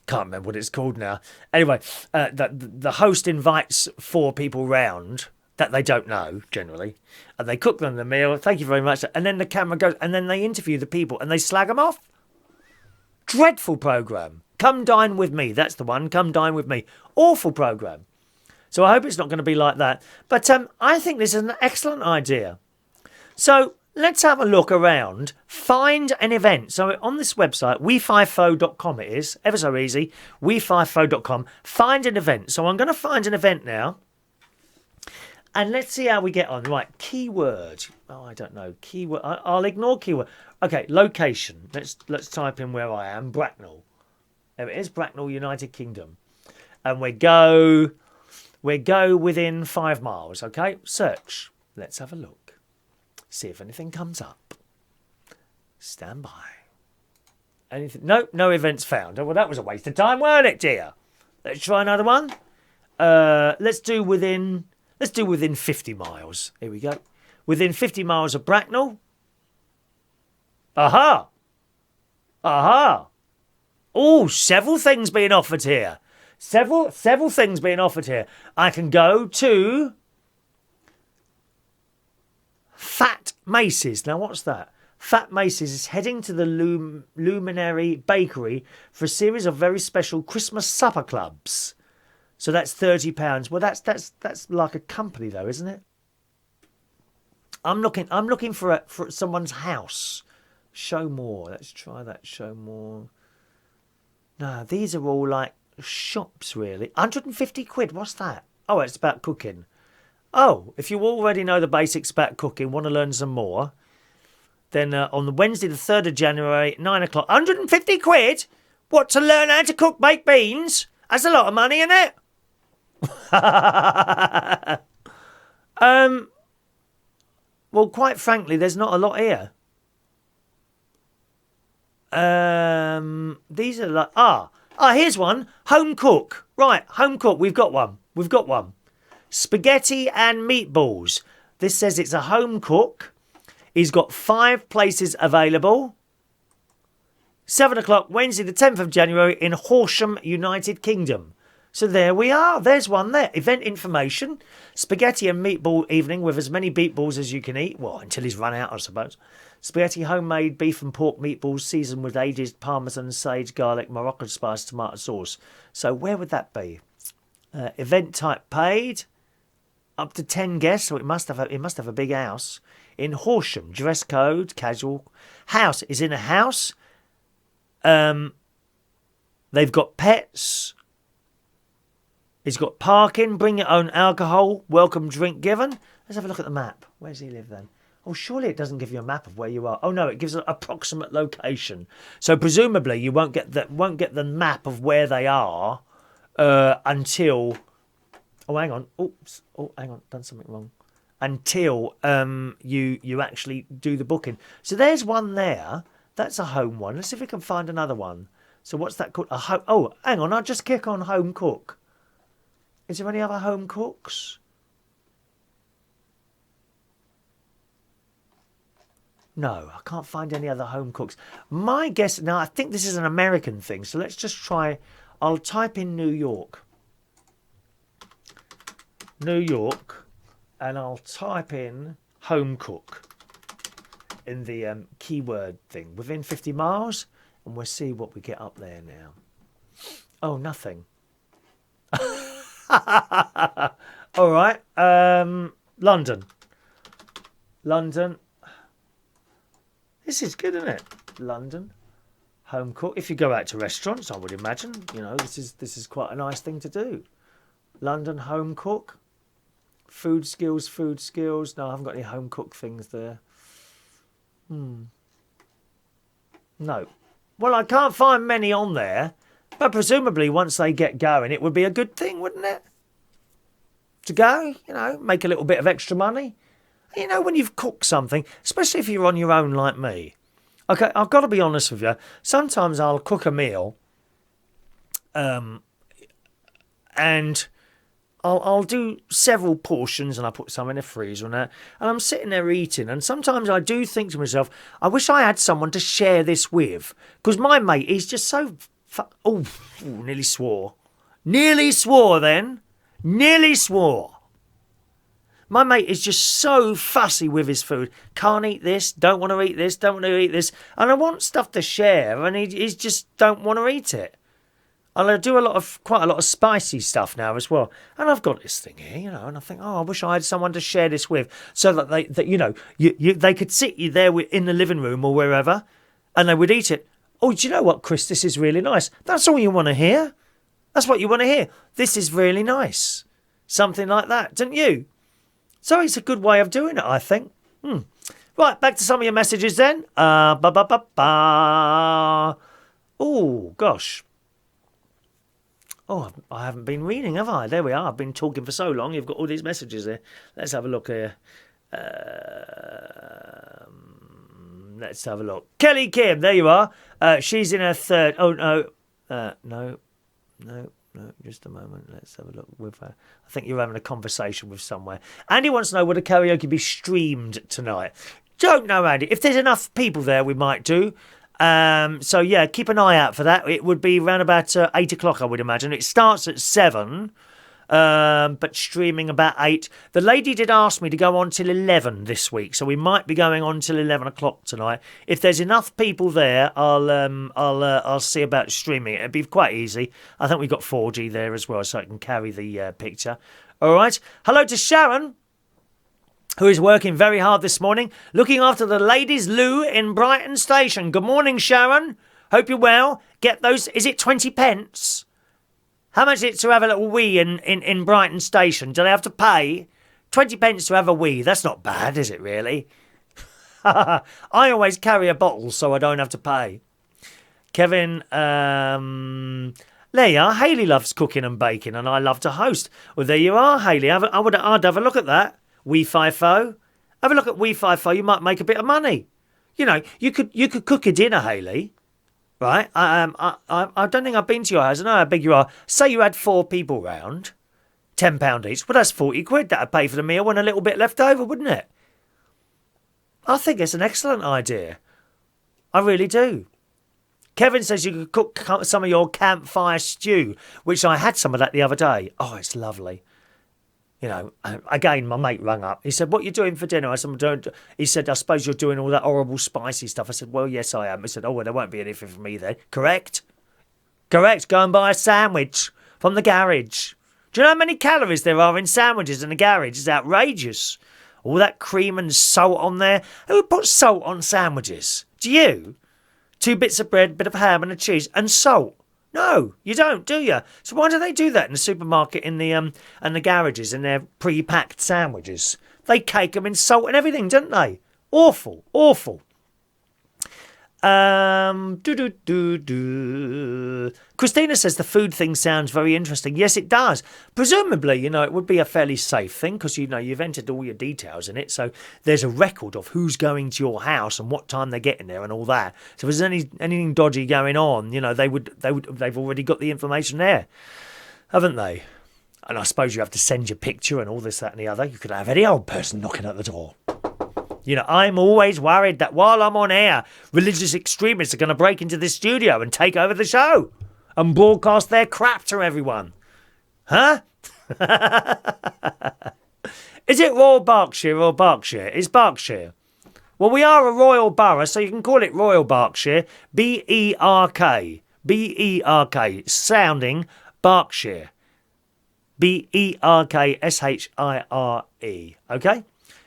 Speaker 1: Can't remember what it's called now. Anyway, the host invites 4 people round that they don't know, generally, and they cook them the meal. Thank you very much. And then the camera goes, and then they interview the people, and they slag them off. Dreadful programme. Come dine with me. That's the one. Come dine with me. Awful programme. So I hope it's not going to be like that. But I think this is an excellent idea. So let's have a look around. Find an event. So on this website, WeFiFo.com it is. Ever so easy. WeFiFo.com. Find an event. So I'm going to find an event now. And let's see how we get on. Right, keyword. Oh, I don't know. Keyword. I'll ignore keyword. Okay, location. Let's type in where I am. Bracknell. There it is. Bracknell, United Kingdom. And we go within 5 miles. Okay, search. Let's have a look. See if anything comes up. Stand by. Anything? No events found. Oh, well, that was a waste of time, weren't it, dear? Let's try another one. Let's do within 50 miles. Here we go. Within 50 miles of Bracknell. Aha! Oh, several things being offered here. Several things being offered here. I can go to Fat Macy's. Now, what's that? Fat Macy's is heading to the Luminary Bakery for a series of very special Christmas supper clubs. So that's £30. Well, that's like a company, though, isn't it? I'm looking for someone's house. Show more. Let's try that. Show more. No, these are all like shops, really. 150 quid. What's that? Oh, it's about cooking. Oh, if you already know the basics about cooking, want to learn some more, then on the Wednesday, the 3rd of January, 9 o'clock. 150 quid? What, to learn how to cook baked beans? That's a lot of money, isn't it? Well, quite frankly, there's not a lot here. These are like here's one. Home cook. Right, home cook. We've got one. Spaghetti and meatballs. This says it's a home cook. He's got 5 places available. 7 o'clock, Wednesday the 10th of January in Horsham, United Kingdom. So there we are. There's one there. Event information. Spaghetti and meatball evening with as many meatballs as you can eat. Well, until he's run out, I suppose. Spaghetti, homemade beef and pork meatballs seasoned with aged parmesan, sage, garlic, Moroccan spice, tomato sauce. So where would that be? Event type paid. Up to 10 guests. So it must have a big house. In Horsham. Dress code, casual. House is in a house. They've got pets. He's got parking, bring your own alcohol, welcome drink given. Let's have a look at the map. Where does he live then? Oh, surely it doesn't give you a map of where you are. Oh no, it gives an approximate location. So presumably you won't get the map of where they are until. Oh, hang on. Oops. Oh, hang on. Done something wrong. Until you actually do the booking. So there's one there. That's a home one. Let's see if we can find another one. So what's that called? Oh, hang on. I'll just click on home cook. Is there any other home cooks? No, I can't find any other home cooks. My guess, now I think this is an American thing, so let's just try. I'll type in New York. New York, and I'll type in home cook in the keyword thing. Within 50 miles, and we'll see what we get up there now. Oh, nothing. All right. London. This is good, isn't it? London. Home cook. If you go out to restaurants, I would imagine, this is quite a nice thing to do. London home cook. Food skills. No, I haven't got any home cook things there. No. Well, I can't find many on there. But presumably once they get going, it would be a good thing, wouldn't it? To go, make a little bit of extra money. When you've cooked something, especially if you're on your own like me. Okay, I've got to be honest with you. Sometimes I'll cook a meal and I'll do several portions and I put some in the freezer and that. And I'm sitting there eating. And sometimes I do think to myself, I wish I had someone to share this with. Because my mate, he's just so Oh, nearly swore. Nearly swore then. Nearly swore. My mate is just so fussy with his food. Can't eat this, don't want to eat this, don't want to eat this. And I want stuff to share, and he's just don't want to eat it. And I do quite a lot of spicy stuff now as well. And I've got this thing here, and I think, I wish I had someone to share this with, so that they could sit you there in the living room or wherever, and they would eat it. Oh, do you know what, Chris? This is really nice. That's all you want to hear. That's what you want to hear. This is really nice. Something like that, don't you? So it's a good way of doing it, I think. Right, back to some of your messages then. Oh, gosh. Oh, I haven't been reading, have I? There we are. I've been talking for so long. You've got all these messages there. Let's have a look here. Let's have a look. Kelly Kim, there you are. She's in her third. Oh, no. No, just a moment. Let's have a look with her. I think you're having a conversation with somewhere. Andy wants to know, would a karaoke be streamed tonight? Don't know, Andy. If there's enough people there, we might do. So, yeah, keep an eye out for that. It would be around about 8 o'clock, I would imagine. It starts at 7, but streaming about 8. The lady did ask me to go on till 11 this week, so we might be going on till 11 o'clock tonight. If there's enough people there, I'll see about streaming it. It'd be quite easy. I think we've got 4G there as well, so I can carry the picture. All right. Hello to Sharon, who is working very hard this morning, looking after the ladies' loo in Brighton Station. Good morning, Sharon. Hope you're well. Get those. Is it 20 pence? How much is it to have a little wee in Brighton Station? Do they have to pay 20 pence to have a wee? That's not bad, is it really? I always carry a bottle so I don't have to pay. Kevin, there you are. Hayley loves cooking and baking, and I love to host. Well, there you are, Hayley. I'd have a look at that. WeFiFo. Have a look at WeFiFo. You might make a bit of money. You could cook a dinner, Hayley. Right? I don't think I've been to your house. I know how big you are. Say you had 4 people round, £10 each. Well, that's 40 quid. That'd pay for the meal and a little bit left over, wouldn't it? I think it's an excellent idea. I really do. Kevin says you could cook some of your campfire stew, which I had some of that the other day. Oh, it's lovely. Again, my mate rang up. He said, what are you doing for dinner? I said, don't. He said, I suppose you're doing all that horrible spicy stuff. I said, well, yes, I am. He said, oh, well, there won't be anything for me then. Correct? Correct. Go and buy a sandwich from the garage. Do you know how many calories there are in sandwiches in the garage? It's outrageous. All that cream and salt on there. Who puts salt on sandwiches? Do you? 2 bits of bread, bit of ham and a cheese and salt. No, you don't, do you? So why do they do that in the supermarket in the and the garages in their pre-packed sandwiches? They cake them in salt and everything, don't they? Awful, awful. Christina says the food thing sounds very interesting. Yes, it does. Presumably, it would be a fairly safe thing because, you've entered all your details in it. So there's a record of who's going to your house and what time they're getting there and all that. So if there's anything dodgy going on, they've already got the information there, haven't they? And I suppose you have to send your picture and all this, that and the other. You could have any old person knocking at the door. I'm always worried that while I'm on air, religious extremists are going to break into this studio and take over the show and broadcast their crap to everyone. Huh? Is it Royal Berkshire or Berkshire? It's Berkshire. Well, we are a royal borough, so you can call it Royal Berkshire. B-E-R-K. B-E-R-K. Sounding Berkshire. B-E-R-K-S-H-I-R-E. Okay?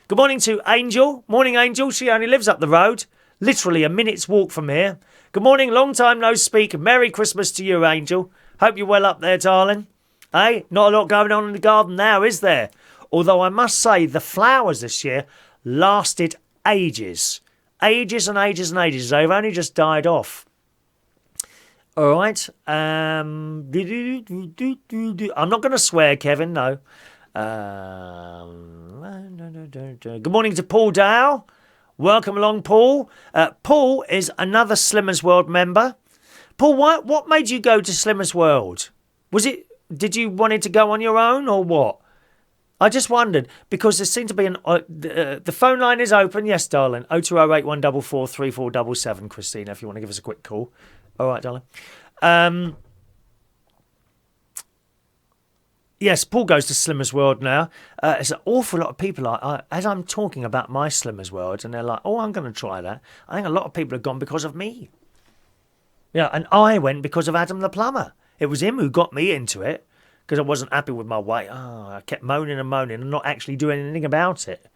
Speaker 1: Good morning to Angel. Morning, Angel. She only lives up the road. Literally a minute's walk from here. Good morning. Long time no speak. Merry Christmas to you, Angel. Hope you're well up there, darling. Hey, not a lot going on in the garden now, is there? Although I must say the flowers this year lasted ages. Ages and ages and ages. They've only just died off. All right. I'm not going to swear, Kevin, no. Good morning to Paul Dow. Welcome along, Paul. Paul is another Slimmers World member. Paul, what made you go to Slimmers World? Did you wanted to go on your own or what? I just wondered because there seemed to be the phone line is open. Yes, darling. 0208 144 3477, Christina, if you want to give us a quick call. All right, darling. Yes, Paul goes to Slimmers World now. There's an awful lot of people, as I'm talking about my Slimmers World, and they're like, oh, I'm going to try that. I think a lot of people have gone because of me. Yeah, and I went because of Adam the plumber. It was him who got me into it because I wasn't happy with my weight. Oh, I kept moaning and not actually doing anything about it.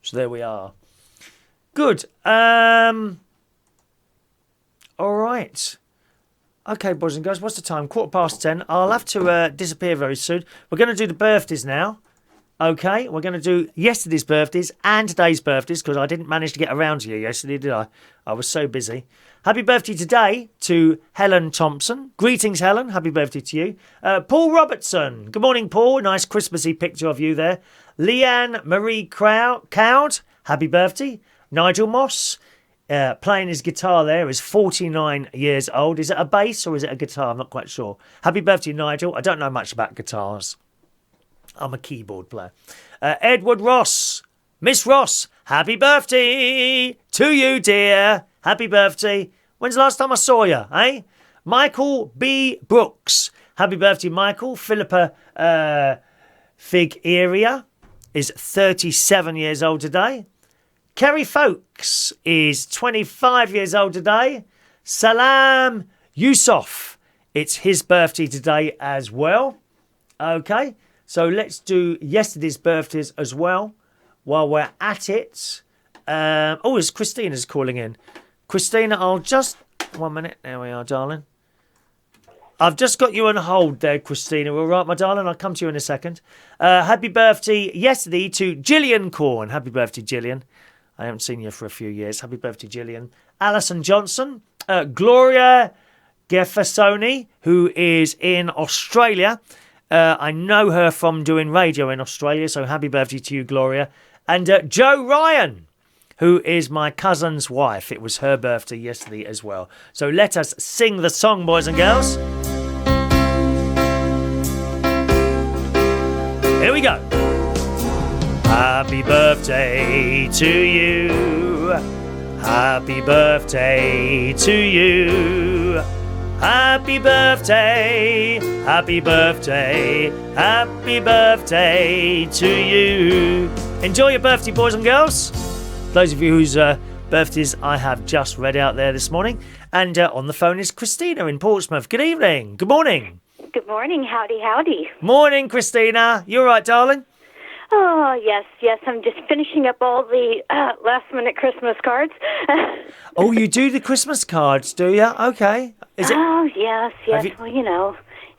Speaker 1: So there we are. Good. All right. Okay, boys and girls, what's the time? 10:15. I'll have to disappear very soon. We're going to do the birthdays now. Okay, we're going to do yesterday's birthdays and today's birthdays because I didn't manage to get around to you yesterday, did I? I was so busy. Happy birthday today to Helen Thompson. Greetings, Helen. Happy birthday to you. Paul Robertson. Good morning, Paul. Nice Christmassy picture of you there. Leanne Marie Cowd. Happy birthday. Nigel Moss. Playing his guitar there is 49 years old. Is it a bass or is it a guitar? I'm not quite sure. Happy birthday, Nigel. I don't know much about guitars. I'm a keyboard player. Edward Ross. Miss Ross. Happy birthday to you, dear. Happy birthday. When's the last time I saw you, eh? Michael B. Brooks. Happy birthday, Michael. Filipa Fig area is 37 years old today. Kerri Folks is 25 years old today. Salim Yusuf, it's his birthday today as well. Okay, so let's do yesterday's birthdays as well while we're at it. It's Christina's calling in. Christina, I'll just... 1 minute. There we are, darling. I've just got you on hold there, Christina. All right, my darling? I'll come to you in a second. Happy birthday yesterday to Gillian Corn. Happy birthday, Gillian. I haven't seen you for a few years. Happy birthday, Gillian. Alison Johnson. Gloria Gefasoni, who is in Australia. I know her from doing radio in Australia, so happy birthday to you, Gloria. And Joe Ryan, who is my cousin's wife. It was her birthday yesterday as well. So let us sing the song, boys and girls. Here we go. Happy birthday to you. Happy birthday to you. Happy birthday. Happy birthday. Happy birthday to you. Enjoy your birthday, boys and girls. Those of you whose birthdays I have just read out there this morning. And on the phone is Christina in Portsmouth. Good evening. Good morning.
Speaker 2: Good morning. Howdy, howdy.
Speaker 1: Morning, Christina. You all right, darling?
Speaker 2: Oh, yes. I'm just finishing up all the last-minute Christmas cards.
Speaker 1: Oh, you do the Christmas cards, do you? Okay. Is it?
Speaker 2: Oh, yes. Well, you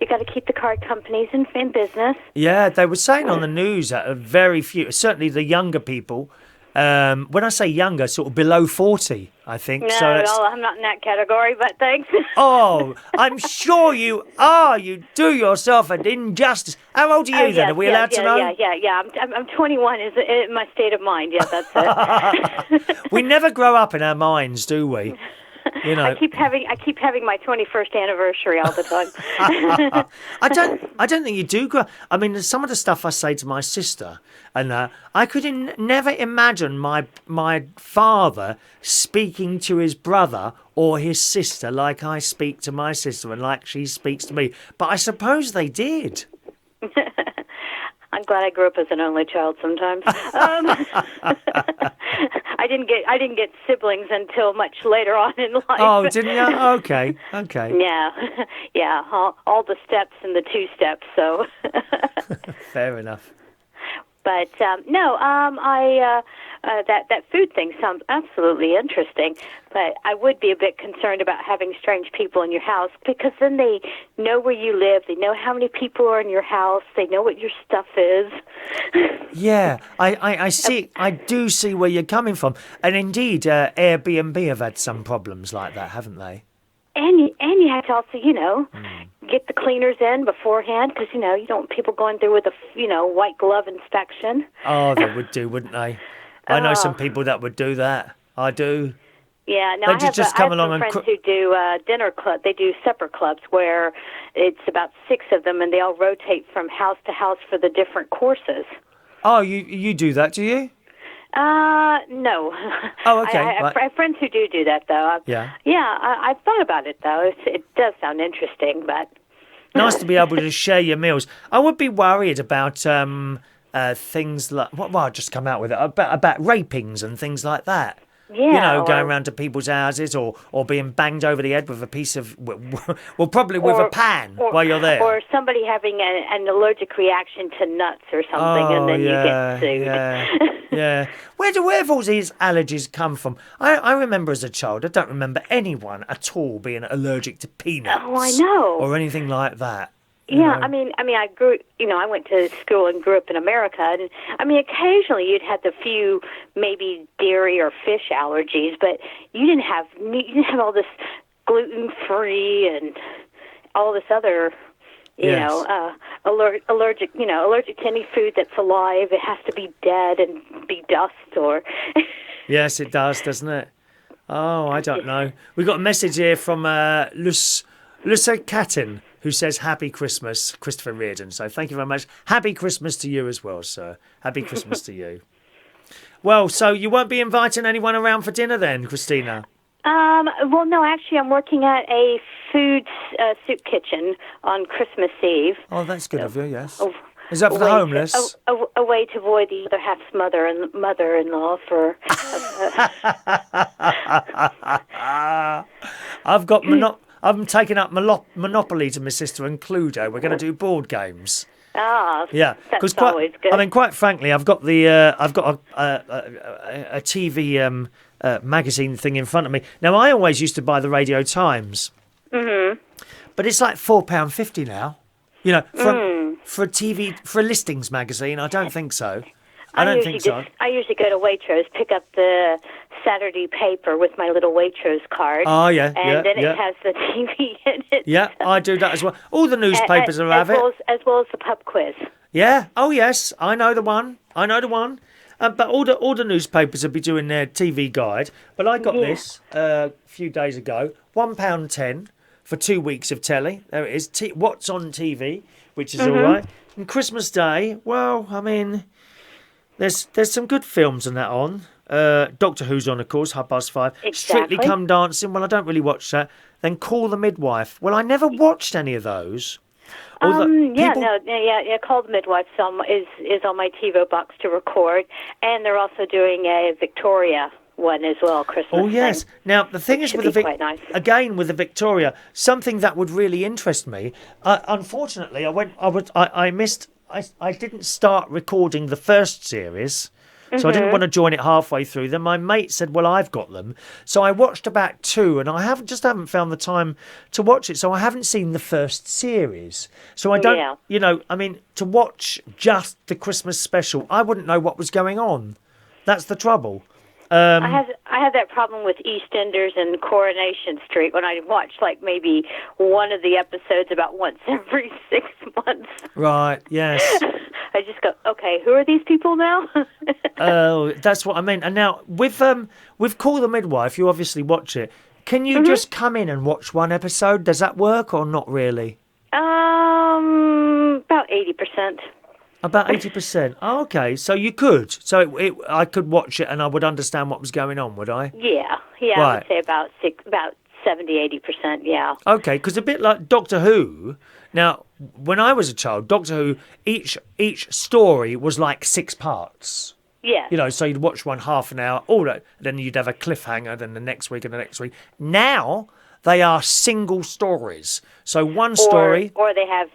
Speaker 2: got to keep the card companies in business.
Speaker 1: Yeah, they were saying on the news that very few, certainly the younger people, when I say younger, sort of below 40, I think.
Speaker 2: No,
Speaker 1: so
Speaker 2: I'm not in that category, but thanks.
Speaker 1: Oh, I'm sure you are. You do yourself an injustice. How old are you then? Are we allowed to know?
Speaker 2: Yeah. I'm 21 is my state of mind. Yeah, that's it.
Speaker 1: We never grow up in our minds, do we? You know,
Speaker 2: I keep having my 21st anniversary all the time.
Speaker 1: I don't think you do grow. I mean, some of the stuff I say to my sister, and I could never imagine my father speaking to his brother or his sister like I speak to my sister and like she speaks to me. But I suppose they did.
Speaker 2: I'm glad I grew up as an only child sometimes. I didn't get siblings until much later on in life.
Speaker 1: Oh, didn't you? Okay.
Speaker 2: Yeah. All the steps and the 2 steps. So.
Speaker 1: Fair enough.
Speaker 2: But that food thing sounds absolutely interesting. But I would be a bit concerned about having strange people in your house because then they know where you live, they know how many people are in your house, they know what your stuff is.
Speaker 1: Yeah, I see. I do see where you're coming from, and indeed, Airbnb have had some problems like that, haven't they?
Speaker 2: And you have to also, get the cleaners in beforehand because, you don't want people going through with a, white glove inspection.
Speaker 1: Oh, they would do, wouldn't they? I know some people that would do that. I do.
Speaker 2: Yeah, no, I have some friends who do dinner club. They do supper clubs where it's about 6 of them and they all rotate from house to house for the different courses.
Speaker 1: Oh, you do that, do you?
Speaker 2: No.
Speaker 1: Oh, okay.
Speaker 2: I have friends who do that, though.
Speaker 1: Yeah.
Speaker 2: Yeah, I've thought about it, though. It does sound interesting, but...
Speaker 1: Nice to be able to share your meals. I would be worried about things like... Well, I just come out with it. About rapings and things like that.
Speaker 2: Yeah,
Speaker 1: going around to people's houses or being banged over the head with a piece of... Well, probably with a pan while you're there.
Speaker 2: Or somebody having an allergic reaction to nuts or something, and then you get sued.
Speaker 1: Yeah. Where have all these allergies come from? I remember as a child, I don't remember anyone at all being allergic to peanuts.
Speaker 2: Oh, I know.
Speaker 1: Or anything like that.
Speaker 2: Yeah, I mean, I grew, I went to school and grew up in America, and I mean, occasionally you'd have the few maybe dairy or fish allergies, but you didn't have all this gluten-free and all this other, allergic to any food that's alive. It has to be dead and be dust or.
Speaker 1: Yes, it does, doesn't it? Oh, I don't know. We got a message here from Lussa Catton, who says Happy Christmas, Christopher Reardon. So thank you very much. Happy Christmas to you as well, sir. Happy Christmas to you. Well, so you won't be inviting anyone around for dinner then, Christina?
Speaker 2: Well, no, actually, I'm working at a food soup kitchen on Christmas Eve.
Speaker 1: Oh, that's good of you, yes. Is that for the homeless?
Speaker 2: A way to avoid the other half's mother-in-law for...
Speaker 1: I'm taking up Monopoly to my sister and Cluedo. We're going to do board games.
Speaker 2: Ah,
Speaker 1: yeah,
Speaker 2: that's always good.
Speaker 1: I mean, quite frankly, I've got a TV magazine thing in front of me. Now, I always used to buy the Radio Times, but it's like £4.50 now. For a listings magazine. I don't think so. I don't think so.
Speaker 2: I usually go to Waitrose, pick up the Saturday paper with my little Waitrose card.
Speaker 1: Oh, yeah.
Speaker 2: And then it has the TV in it.
Speaker 1: Yeah, I do that as well. All the newspapers have it.
Speaker 2: As well as the pub quiz.
Speaker 1: Yeah. Oh, yes. I know the one. But all the newspapers will be doing their TV guide. But I got this a few days ago. £1.10 for 2 weeks of telly. There it is. What's on TV, which is all right. And Christmas Day, well, I mean... There's some good films and that on. Doctor Who's on, of course, 5:30.
Speaker 2: Exactly.
Speaker 1: Strictly Come Dancing. Well, I don't really watch that. Then Call the Midwife. Well, I never watched any of those.
Speaker 2: Call the Midwife is on my TiVo box to record, and they're also doing a Victoria one as well, Christmas.
Speaker 1: Oh yes.
Speaker 2: Thing,
Speaker 1: now the thing is with
Speaker 2: nice.
Speaker 1: Again with the Victoria, something that would really interest me. Unfortunately, I didn't start recording the first series, so I didn't want to join it halfway through. Then my mate said, well, I've got them. So I watched about 2, and I haven't found the time to watch it. So I haven't seen the first series. So I don't, to watch just the Christmas special, I wouldn't know what was going on. That's the trouble.
Speaker 2: I have that problem with EastEnders and Coronation Street when I watch like maybe one of the episodes about once every 6 months.
Speaker 1: Right, yes.
Speaker 2: I just go, okay, who are these people now?
Speaker 1: Oh, that's what I mean. And now with Call the Midwife, you obviously watch it. Can you just come in and watch one episode? Does that work or not really?
Speaker 2: About 80%.
Speaker 1: About 80%. Oh, okay, so you could. So I could watch it and I would understand what was going on, would I?
Speaker 2: Yeah. Right. I would say about 70-80%. Yeah.
Speaker 1: Okay, because a bit like Doctor Who. Now, when I was a child, Doctor Who, each story was like 6 parts.
Speaker 2: Yeah.
Speaker 1: So you'd watch one half an hour, all that, then you'd have a cliffhanger, then the next week and the next week. Now they are single stories. So one story,
Speaker 2: or they have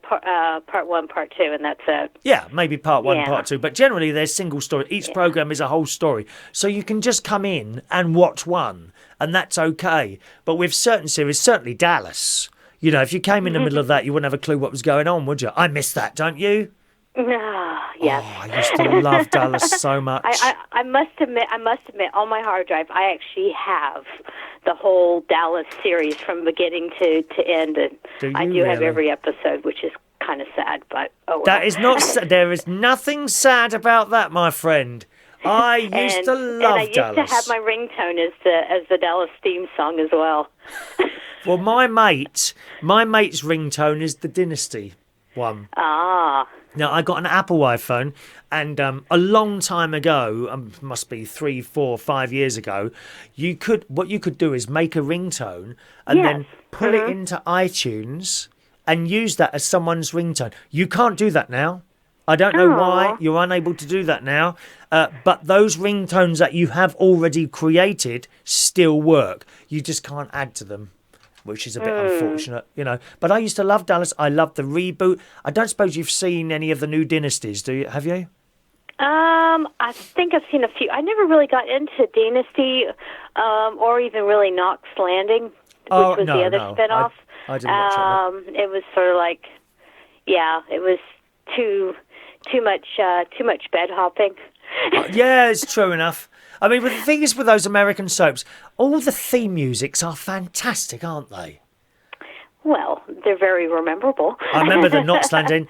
Speaker 2: part 1, part 2, and that's it.
Speaker 1: Yeah, maybe part 1, part 2, but generally they're single story. Each program is a whole story, so you can just come in and watch one, and that's okay. But with certain series, certainly Dallas, if you came in the middle of that, you wouldn't have a clue what was going on, would you? I miss that, don't you?
Speaker 2: Yes.
Speaker 1: Oh, I used to love Dallas so much.
Speaker 2: I must admit, on my hard drive, I actually have the whole Dallas series from beginning to end. And I do have every episode, which is kind of sad, but oh well.
Speaker 1: That is not sad. There is nothing sad about that, my friend. I used to love Dallas.
Speaker 2: And I used to have my ringtone as the Dallas theme song as well.
Speaker 1: Well, my mate's ringtone is the Dynasty one.
Speaker 2: Ah.
Speaker 1: Now, I got an Apple iPhone, and a long time ago, must be 3, 4, 5 years ago, what you could do is make a ringtone and then put it into iTunes and use that as someone's ringtone. You can't do that now. I don't know why you're unable to do that now, but those ringtones that you have already created still work. You just can't add to them, which is a bit unfortunate, you know. But I used to love Dallas. I loved the reboot. I don't suppose you've seen any of the new Dynasties, do you? Have you?
Speaker 2: I think I've seen a few. I never really got into Dynasty, or even really Knox Landing, which was the other spinoff.
Speaker 1: I didn't watch it.
Speaker 2: It was sort of like, it was too much bed hopping.
Speaker 1: Yeah, it's true enough. I mean, but the thing is with those American soaps, all the theme musics are fantastic, aren't they?
Speaker 2: Well, they're very memorable.
Speaker 1: I remember the Knots Landing,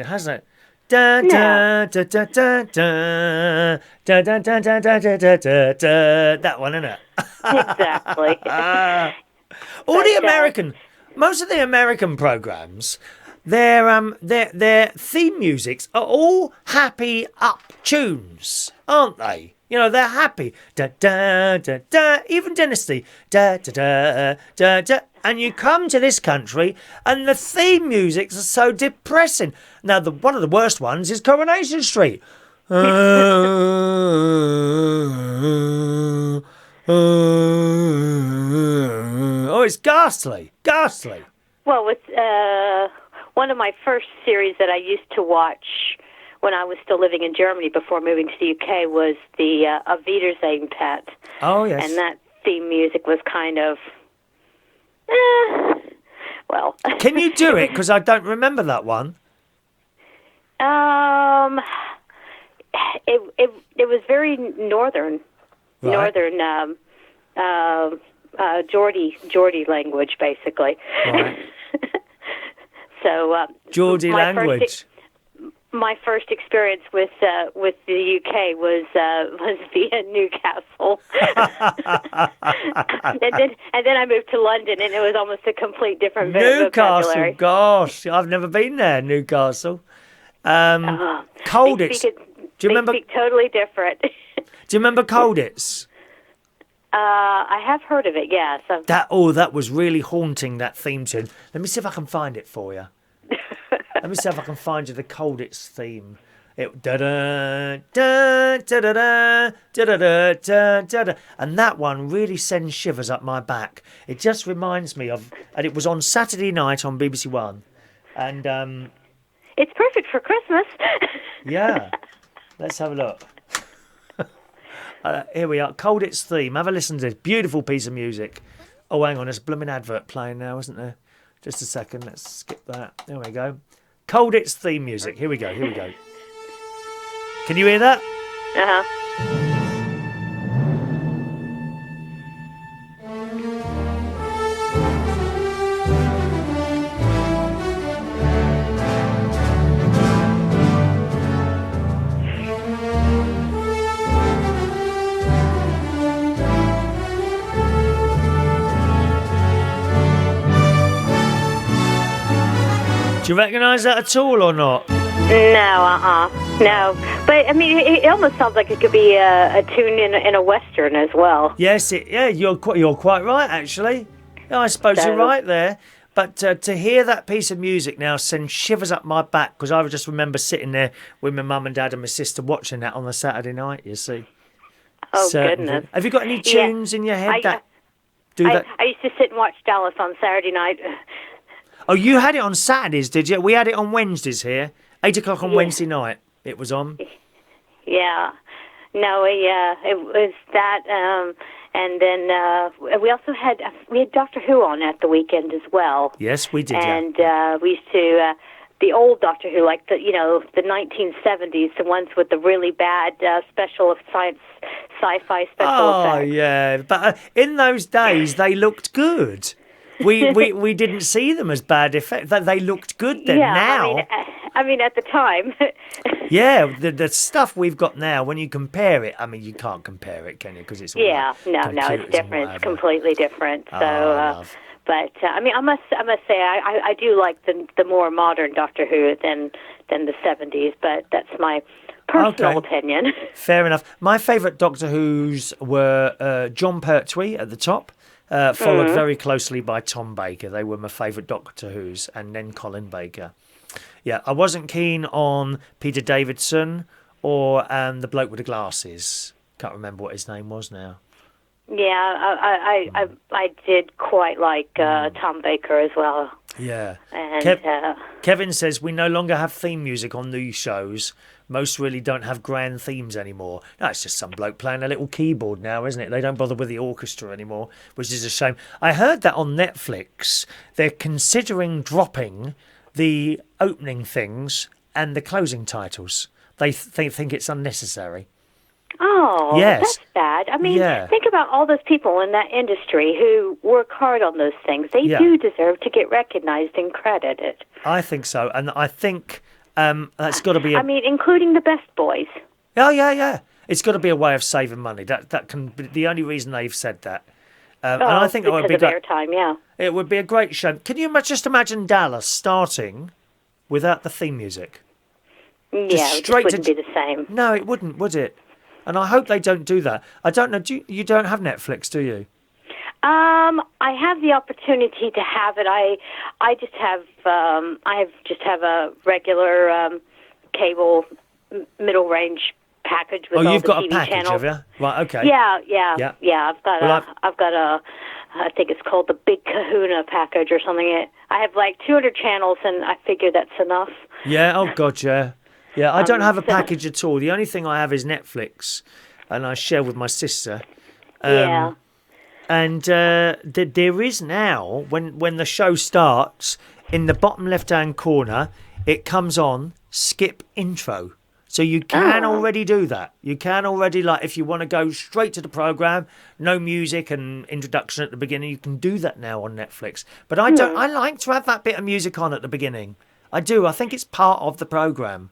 Speaker 1: hasn't it? Da da da da da da da da da da da da da da. That one, isn't it?
Speaker 2: Exactly.
Speaker 1: Most of the American programs, their theme musics are all happy up tunes, aren't they? You know, they're happy. Da da da da. Even Dynasty. Da da da da da. And you come to this country, and the theme musics are so depressing. Now, one of the worst ones is Coronation Street. Oh, it's ghastly. Ghastly.
Speaker 2: Well, with one of my first series that I used to watch when I was still living in Germany before moving to the UK was the A Wiedersehen Pet.
Speaker 1: Oh, yes.
Speaker 2: And that theme music was kind of, well.
Speaker 1: Can you do it? Because I don't remember that one.
Speaker 2: It was very northern,
Speaker 1: Right.
Speaker 2: Geordie language, basically.
Speaker 1: Right.
Speaker 2: So
Speaker 1: Geordie language.
Speaker 2: My first experience with the UK was via Newcastle, and then I moved to London, and it was almost a complete different vocabulary.
Speaker 1: Newcastle, gosh, I've never been there. Newcastle, Colditz. Do you remember?
Speaker 2: They speak totally different.
Speaker 1: Do you remember Colditz?
Speaker 2: I have heard of it. Yes.
Speaker 1: That was really haunting. That theme tune. Let me see if I can find it for you. Let me see if I can find you the Colditz theme. It da da da da da da da da da da da, and that one really sends shivers up my back. It just reminds me of, and it was on Saturday night on BBC One, and
Speaker 2: it's perfect for Christmas.
Speaker 1: Yeah, let's have a look. Here we are, Colditz theme. Have a listen to this beautiful piece of music. Oh, hang on, there's a blooming advert playing now, isn't there? Just a second, let's skip that. There we go. Colditz theme music. Here we go. Can you hear that?
Speaker 2: Uh-huh.
Speaker 1: Do you recognise that at all or not?
Speaker 2: No, no. But I mean, it almost sounds like it could be a tune in a western as well.
Speaker 1: Yes, you're quite right, actually. Yeah, I suppose you're right there. But to hear that piece of music now sends shivers up my back, because I just remember sitting there with my mum and dad and my sister watching that on a Saturday night. You see.
Speaker 2: Oh, goodness!
Speaker 1: Have you got any tunes in your head that do that?
Speaker 2: I used to sit and watch Dallas on Saturday night.
Speaker 1: Oh, you had it on Saturdays, did you? We had it on Wednesdays here. 8 o'clock on Wednesday night. It was on.
Speaker 2: Yeah. No, it was that, and then we also had Doctor Who on at the weekend as well.
Speaker 1: Yes, we did.
Speaker 2: And we used to the old Doctor Who, like the 1970s, the ones with the really bad special sci-fi special effects.
Speaker 1: Oh yeah, but in those days they looked good. We didn't see them as bad effects. They looked good then.
Speaker 2: Yeah,
Speaker 1: now,
Speaker 2: I mean at the time.
Speaker 1: Yeah, the stuff we've got now, when you compare it, I mean, you can't compare it, can you? Because it's all
Speaker 2: no, it's different. It's completely different. So, I mean, I must say, I do like the more modern Doctor Who than the 70s, but that's my personal opinion.
Speaker 1: Fair enough. My favourite Doctor Who's were John Pertwee at the top, followed very closely by Tom Baker. They were my favourite Doctor Who's, and then Colin Baker. Yeah, I wasn't keen on Peter Davidson or the bloke with the glasses. Can't remember what his name was now.
Speaker 2: Yeah, I did quite like Tom Baker as well.
Speaker 1: Yeah.
Speaker 2: And
Speaker 1: Kevin says, we no longer have theme music on these shows. Most really don't have grand themes anymore. No, it's just some bloke playing a little keyboard now, isn't it? They don't bother with the orchestra anymore, which is a shame. I heard that on Netflix, they're considering dropping the opening things and the closing titles. They think it's unnecessary.
Speaker 2: Oh,
Speaker 1: yes.
Speaker 2: That's bad. I mean, think about all those people in that industry who work hard on those things. They do deserve to get recognized and credited.
Speaker 1: I think so, and I think that's got to be.
Speaker 2: I mean, including the best boys.
Speaker 1: Oh yeah. It's got to be a way of saving money. That can be the only reason they've said that. And I think it would be
Speaker 2: airtime. Yeah,
Speaker 1: it would be a great show. Can you just imagine Dallas starting without the theme music?
Speaker 2: Yeah, it wouldn't be the same.
Speaker 1: No, it wouldn't, would it? And I hope they don't do that. I don't know. You don't have Netflix, do you?
Speaker 2: I have the opportunity to have it. I just have a regular cable middle range package with all the TV
Speaker 1: you've got a package,
Speaker 2: channels.
Speaker 1: have you? Right. Okay.
Speaker 2: Yeah. I've got a. I think it's called the Big Kahuna package or something. I have like 200 channels, and I figure that's enough.
Speaker 1: Yeah. Oh God. Yeah. Yeah. I don't have a package at all. The only thing I have is Netflix, and I share with my sister. And there is now, when the show starts, in the bottom left-hand corner, it comes on skip intro. So you can already do that. You can already, like, if you want to go straight to the programme, no music and introduction at the beginning, you can do that now on Netflix. But I don't. I like to have that bit of music on at the beginning. I do. I think it's part of the programme.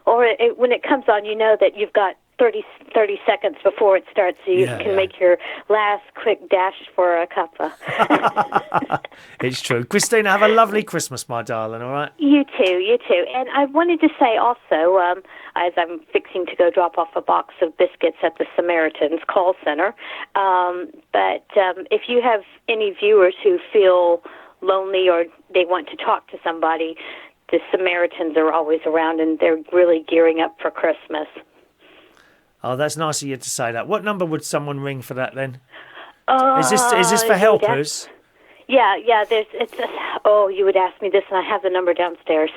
Speaker 2: Or when it comes on, you know that you've got 30 seconds before it starts, so you can make your last quick dash for a cuppa.
Speaker 1: It's true. Christina, have a lovely Christmas, my darling, all right?
Speaker 2: You too. And I wanted to say also, as I'm fixing to go drop off a box of biscuits at the Samaritans call center, but if you have any viewers who feel lonely or they want to talk to somebody, the Samaritans are always around, and they're really gearing up for Christmas.
Speaker 1: Oh, that's nice of you to say that. What number would someone ring for that then? Is this for helpers?
Speaker 2: Yeah. You would ask me this, and I have the number downstairs.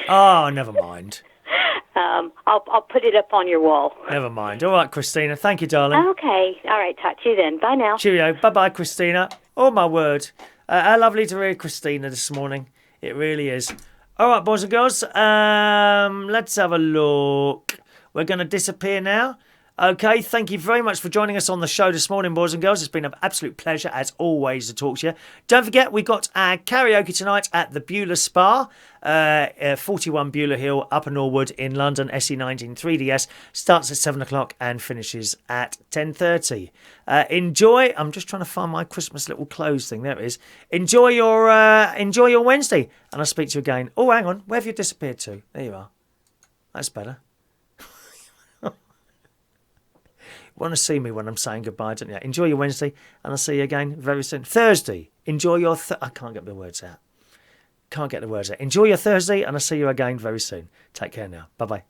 Speaker 1: Oh, never mind.
Speaker 2: I'll put it up on your wall.
Speaker 1: Never mind. All right, Christina. Thank you, darling.
Speaker 2: Okay. All right. Talk to you then. Bye now.
Speaker 1: Cheerio. Bye-bye, Christina. Oh, my word. How lovely to hear Christina this morning. It really is. All right, boys and girls. Let's have a look. We're going to disappear now. Okay, thank you very much for joining us on the show this morning, boys and girls. It's been an absolute pleasure, as always, to talk to you. Don't forget, we've got our karaoke tonight at the Beulah Spa, 41 Beulah Hill, Upper Norwood in London, SE19 3DS. Starts at 7 o'clock and finishes at 10:30. Enjoy. I'm just trying to find my Christmas little clothes thing. There it is. Enjoy your Wednesday, and I'll speak to you again. Oh, hang on. Where have you disappeared to? There you are. That's better. Want to see me when I'm saying goodbye, don't you? Enjoy your Wednesday, and I'll see you again very soon. Thursday, enjoy your... I can't get the words out. Enjoy your Thursday, and I'll see you again very soon. Take care now. Bye-bye.